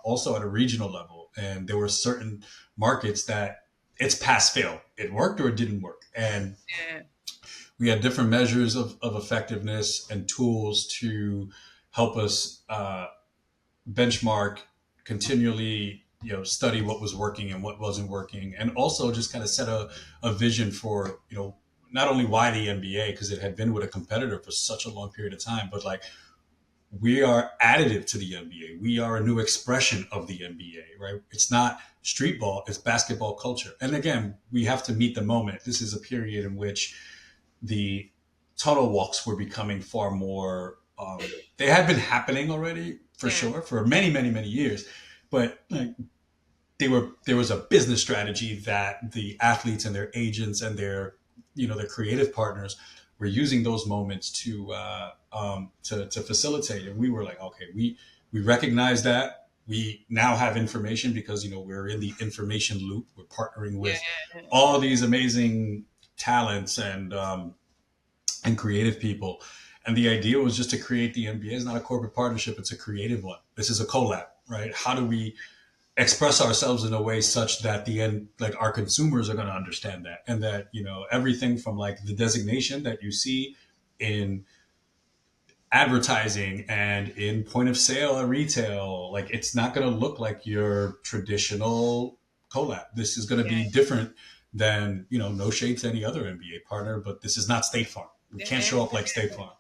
also at a regional level. And there were certain markets that it's pass fail. It worked or it didn't work. And Yeah. we had different measures of effectiveness and tools to help us benchmark, continually study what was working and what wasn't working, and also just kind of set a vision for not only why the NBA, because it had been with a competitor for such a long period of time, but like we are additive to the NBA. We are a new expression of the NBA, right? It's not street ball, it's basketball culture. And again, we have to meet the moment. This is a period in which the tunnel walks were becoming far more, they had been happening already for Yeah. sure for many, many, many years. But like, there was a business strategy that the athletes and their agents and their creative partners were using those moments to facilitate. And we were like, okay, we recognize that. We now have information because we're in the information loop. We're partnering with Yeah. all these amazing talents and creative people. And the idea was just to create the NBA is not a corporate partnership; it's a creative one. This is a collab, right? How do we express ourselves in a way such that the end, like our consumers are going to understand that, and that everything from like the designation that you see in advertising and in point of sale at retail, like it's not going to look like your traditional collab. This is going to Yeah. be different than no shade to any other NBA partner, but this is not State Farm. We can't show up like State Farm.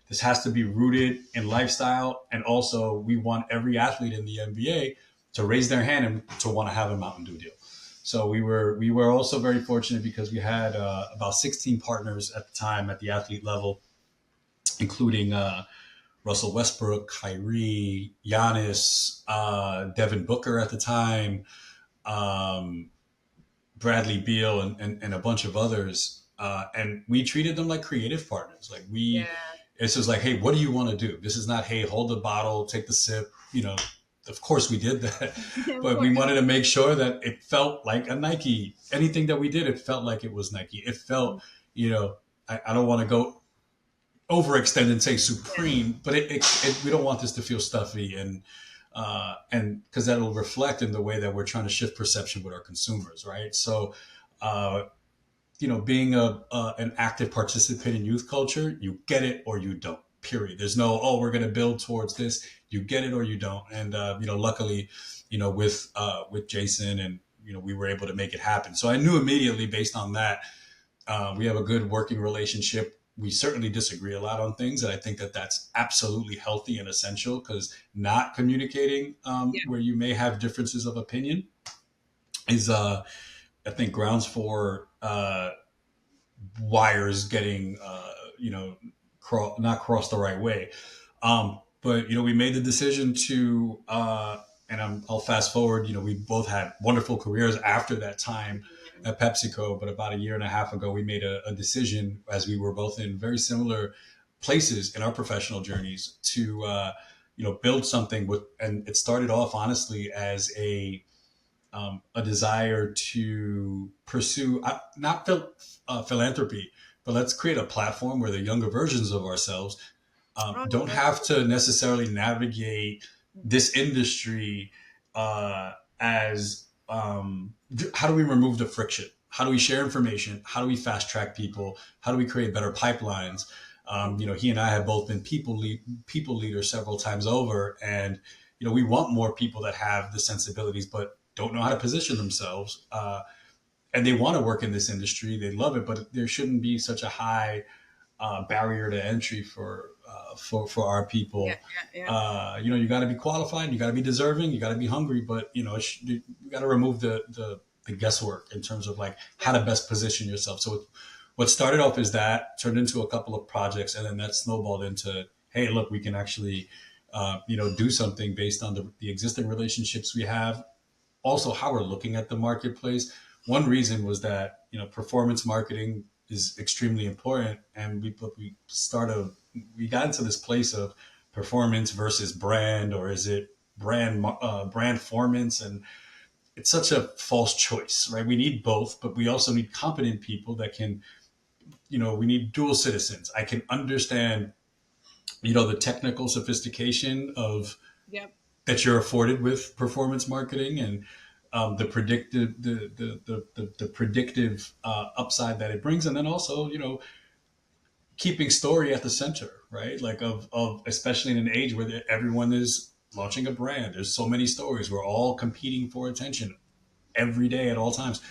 This has to be rooted in lifestyle, and also we want every athlete in the NBA to raise their hand and to want to have a Mountain Dew deal. So we were also very fortunate because we had about 16 partners at the time at the athlete level, including Russell Westbrook, Kyrie, Giannis, Devin Booker at the time, um, Bradley Beal, and a bunch of others. And we treated them like creative partners. Like Yeah. it's just like, hey, what do you want to do? This is not, hey, hold the bottle, take the sip. Of course we did that, Of but we course. wanted to make sure that it felt like a Nike. Anything that we did, it felt like it was Nike. It felt, I don't want to go overextend and say supreme, but we don't want this to feel stuffy, and because that'll reflect in the way that we're trying to shift perception with our consumers, right? So, uh, being an active participant in youth culture, you get it or you don't. Period. There's no, oh, we're going to build towards this. You get it or you don't. And luckily, with Jason, and we were able to make it happen. So I knew immediately based on that, we have a good working relationship. We certainly disagree a lot on things, and I think that that's absolutely healthy and essential, because not communicating Yeah. where you may have differences of opinion is, I think, grounds for wires getting, not crossed the right way. But we made the decision to, and I'll fast forward. We both had wonderful careers after that time at PepsiCo, but about a year and a half ago, we made a decision, as we were both in very similar places in our professional journeys, to build something with. And it started off honestly as a desire to pursue, not philanthropy, but let's create a platform where the younger versions of ourselves don't have to necessarily navigate this industry as how do we remove the friction? How do we share information? How do we fast track people? How do we create better pipelines? He and I have both been people leaders several times over, and we want more people that have the sensibilities, but don't know how to position themselves. And they want to work in this industry. They love it, but there shouldn't be such a high barrier to entry for for our people. You got to be qualified, you got to be deserving, you got to be hungry, but you got to remove the guesswork in terms of like how to best position yourself. So what started off is that turned into a couple of projects, and then that snowballed into, hey, look, we can actually do something based on the existing relationships we have. Also, how we're looking at the marketplace. One reason was that performance marketing is extremely important, and we got into this place of performance versus brand, or is it brand formance, and it's such a false choice, right? We need both, but we also need competent people that can, we need dual citizens. I can understand, the technical sophistication of that you're afforded with performance marketing, and the predictive upside that it brings, and then also keeping story at the center, right? Like of especially in an age where everyone is launching a brand. There's so many stories. We're all competing for attention every day at all times.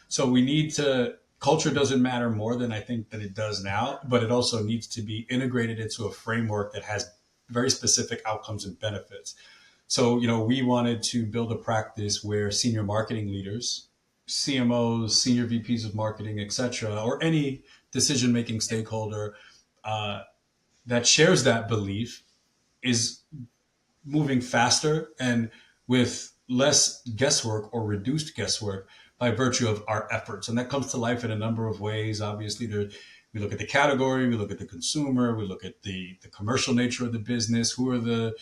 So we need to. Culture doesn't matter more than I think that it does now, but it also needs to be integrated into a framework that has very specific outcomes and benefits. So, we wanted to build a practice where senior marketing leaders, CMOs, senior VPs of marketing, et cetera, or any decision-making stakeholder that shares that belief is moving faster and with less guesswork or reduced guesswork by virtue of our efforts. And that comes to life in a number of ways. Obviously, we look at the category, we look at the consumer, we look at the commercial nature of the business. Who are the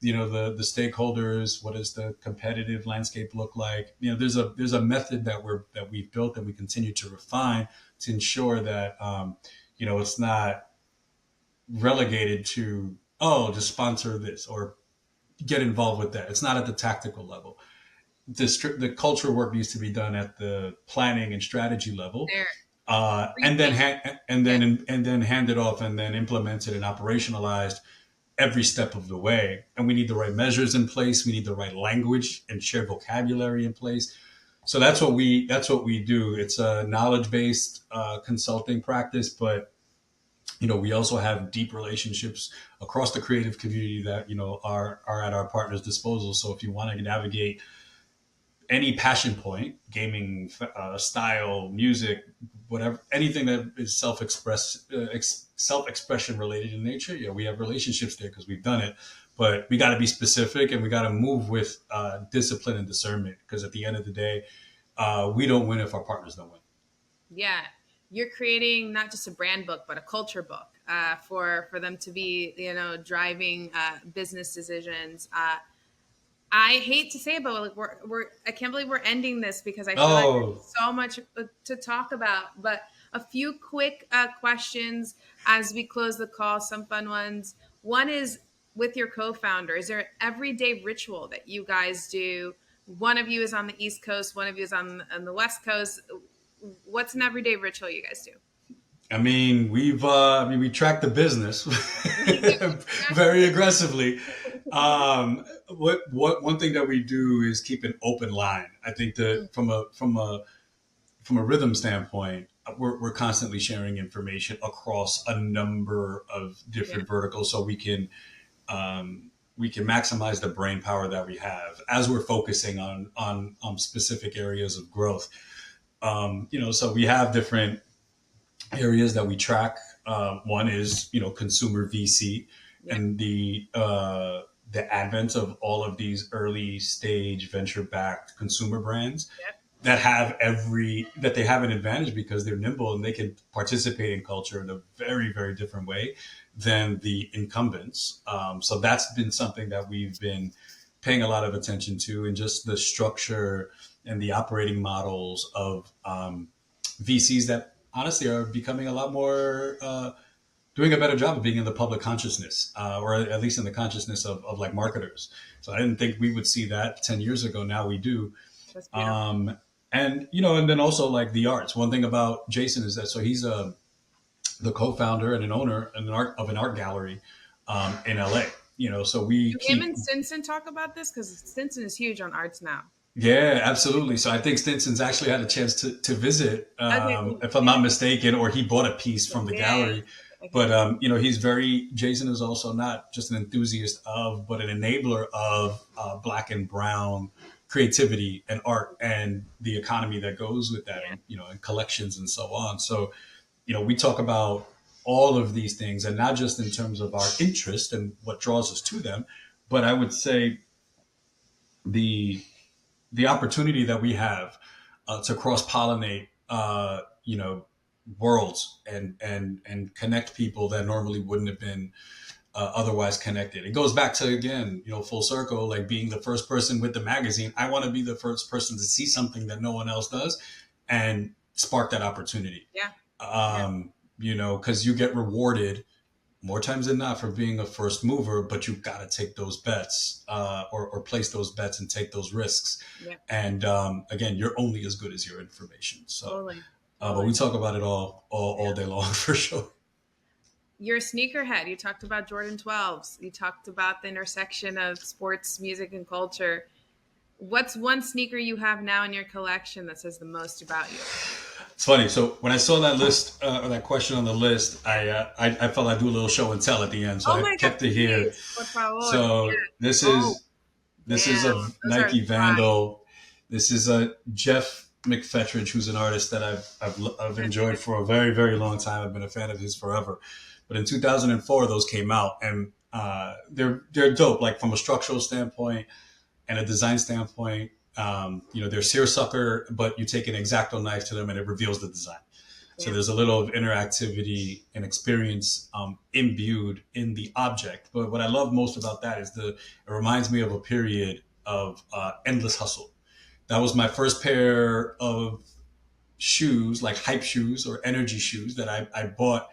stakeholders? What does the competitive landscape look like? There's a method that we've built that we continue to refine to ensure that it's not relegated to, just sponsor this or get involved with that. It's not at the tactical level. The culture work needs to be done at the planning and strategy level, and then hand it off and then implemented and operationalized every step of the way. And we need the right measures in place. We need the right language and shared vocabulary in place. So that's what we do. It's a knowledge-based consulting practice, but we also have deep relationships across the creative community that are at our partners' disposal. So if you want to navigate any passion point, gaming, style, music, whatever, anything that is self-expression related in nature, we have relationships there because we've done it. But we got to be specific, and we got to move with discipline and discernment, because at the end of the day, we don't win if our partners don't win. Yeah, you're creating not just a brand book, but a culture book for them to be, driving business decisions. I hate to say it, but I can't believe we're ending this, because I feel like there's so much to talk about. But a few quick questions as we close the call, some fun ones. One is, with your co-founder, is there an everyday ritual that you guys do? One of you is on the East Coast, one of you is on the West Coast. What's an everyday ritual you guys do? I mean, we track the business very aggressively. One thing that we do is keep an open line. I think that from a rhythm standpoint, we're constantly sharing information across a number of different verticals, so we can maximize the brain power that we have as we're focusing on specific areas of growth. So we have different areas that we track. One is, consumer VC, and the advent of all of these early stage venture-backed consumer brands that have an advantage because they're nimble and they can participate in culture in a very, very different way than the incumbents. So that's been something that we've been paying a lot of attention to, and just the structure and the operating models of VCs that honestly are becoming a lot more, doing a better job of being in the public consciousness, or at least in the consciousness of like marketers. So I didn't think we would see that 10 years ago. Now we do. That's beautiful. And then also like the arts. One thing about Jason is that, so he's the co-founder and an owner of an art gallery in LA. So him and Stinson talk about this, because Stinson is huge on arts now. Yeah, absolutely. So I think Stinson's actually had a chance to visit, if I'm not mistaken, or he bought a piece from the gallery. But Jason is also not just an enthusiast of, but an enabler of black and brown creativity and art and the economy that goes with that, and and collections and so on. So we talk about all of these things, and not just in terms of our interest and what draws us to them, but I would say the the opportunity that we have to cross pollinate, worlds and connect people that normally wouldn't have been otherwise connected. It goes back to, again, full circle, like being the first person with the magazine. I want to be the first person to see something that no one else does and spark that opportunity. Yeah. Because you get rewarded more times than not for being a first mover, but you've got to take those bets, or place those bets and take those risks. Yeah. And again, you're only as good as your information. So, Totally. but we talk about it all day long for sure. You're a sneakerhead. You talked about Jordan 12s. You talked about the intersection of sports, music, and culture. What's one sneaker you have now in your collection that says the most about you? It's funny. So when I saw that list, or that question on the list, I felt I'd do a little show and tell at the end. So I kept it here. So this is a Nike Vandal. This is a Jeff McFetridge, who's an artist that I've enjoyed for a very, very long time. I've been a fan of his forever. But in 2004, those came out, and they're dope. Like from a structural standpoint and a design standpoint, they're seersucker, but you take an X-Acto knife to them and it reveals the design. So there's a little of interactivity and experience imbued in the object. But what I love most about that is it reminds me of a period of endless hustle. That was my first pair of shoes, like hype shoes or energy shoes, that I bought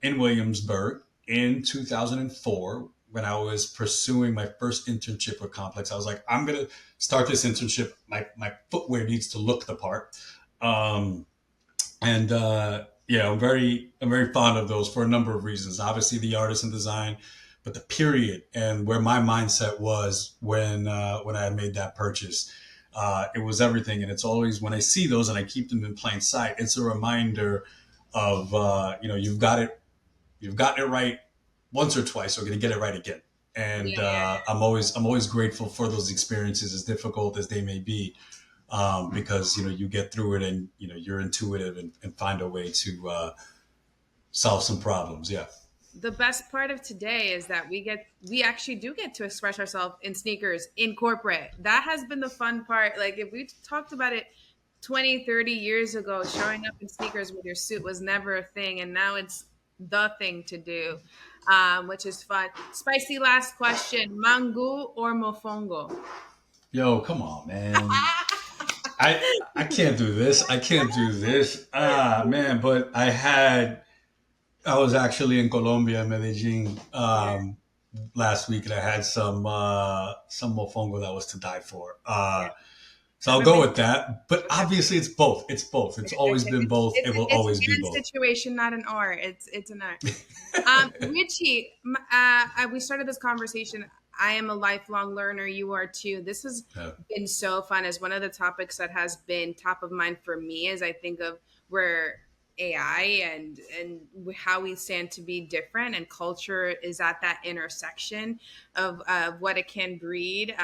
in Williamsburg in 2004 when I was pursuing my first internship with Complex. I was like, I'm going to start this internship. My footwear needs to look the part. I'm very fond of those for a number of reasons. Obviously the artisan design, but the period and where my mindset was when I made that purchase. It was everything. And it's always, when I see those and I keep them in plain sight, it's a reminder of, you've gotten it right once or twice, so we're going to get it right again. And I'm always grateful for those experiences, as difficult as they may be, because, you get through it and, you're intuitive and find a way to solve some problems. Yeah. The best part of today is that we actually do get to express ourselves in sneakers in corporate. That has been the fun part. Like if we talked about it 20, 30 years ago, showing up in sneakers with your suit was never a thing. And now it's the thing to do, which is fun. Spicy last question, mango or mofongo? Yo, come on, man. I can't do this. Man, but I was actually in Colombia, Medellin, last week, and I had some mofongo that was to die for. So I'll go with that. But obviously, it's both. It's both. It's always been both. It will always be both. It's a situation, not an R. It's an art. Richie, we started this conversation. I am a lifelong learner. You are too. This has been so fun. As one of the topics that has been top of mind for me as I think of where AI and how we stand to be different, and culture is at that intersection of what it can breed.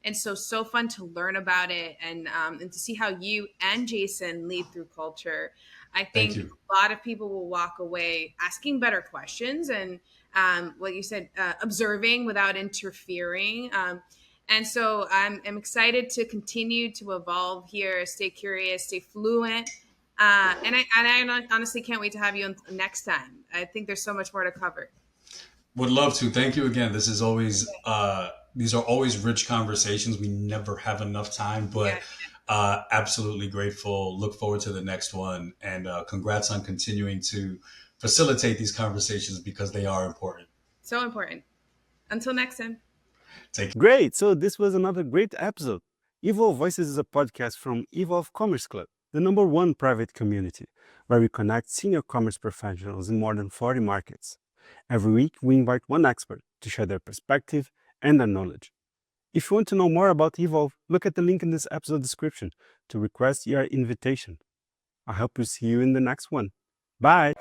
And so fun to learn about it and to see how you and Jason lead through culture. I think a lot of people will walk away asking better questions and what you said, observing without interfering. And so I'm excited to continue to evolve here, stay curious, stay fluent. And I honestly can't wait to have you on next time. I think there's so much more to cover. Would love to. Thank you again. This is always, these are always rich conversations. We never have enough time, but absolutely grateful. Look forward to the next one. And congrats on continuing to facilitate these conversations, because they are important. So important. Until next time. Great. So this was another great episode. Evolve Voices is a podcast from Evolve Commerce Club, the #1 private community, where we connect senior commerce professionals in more than 40 markets. Every week, we invite one expert to share their perspective and their knowledge. If you want to know more about Evolve, look at the link in this episode description to request your invitation. I hope to see you in the next one. Bye!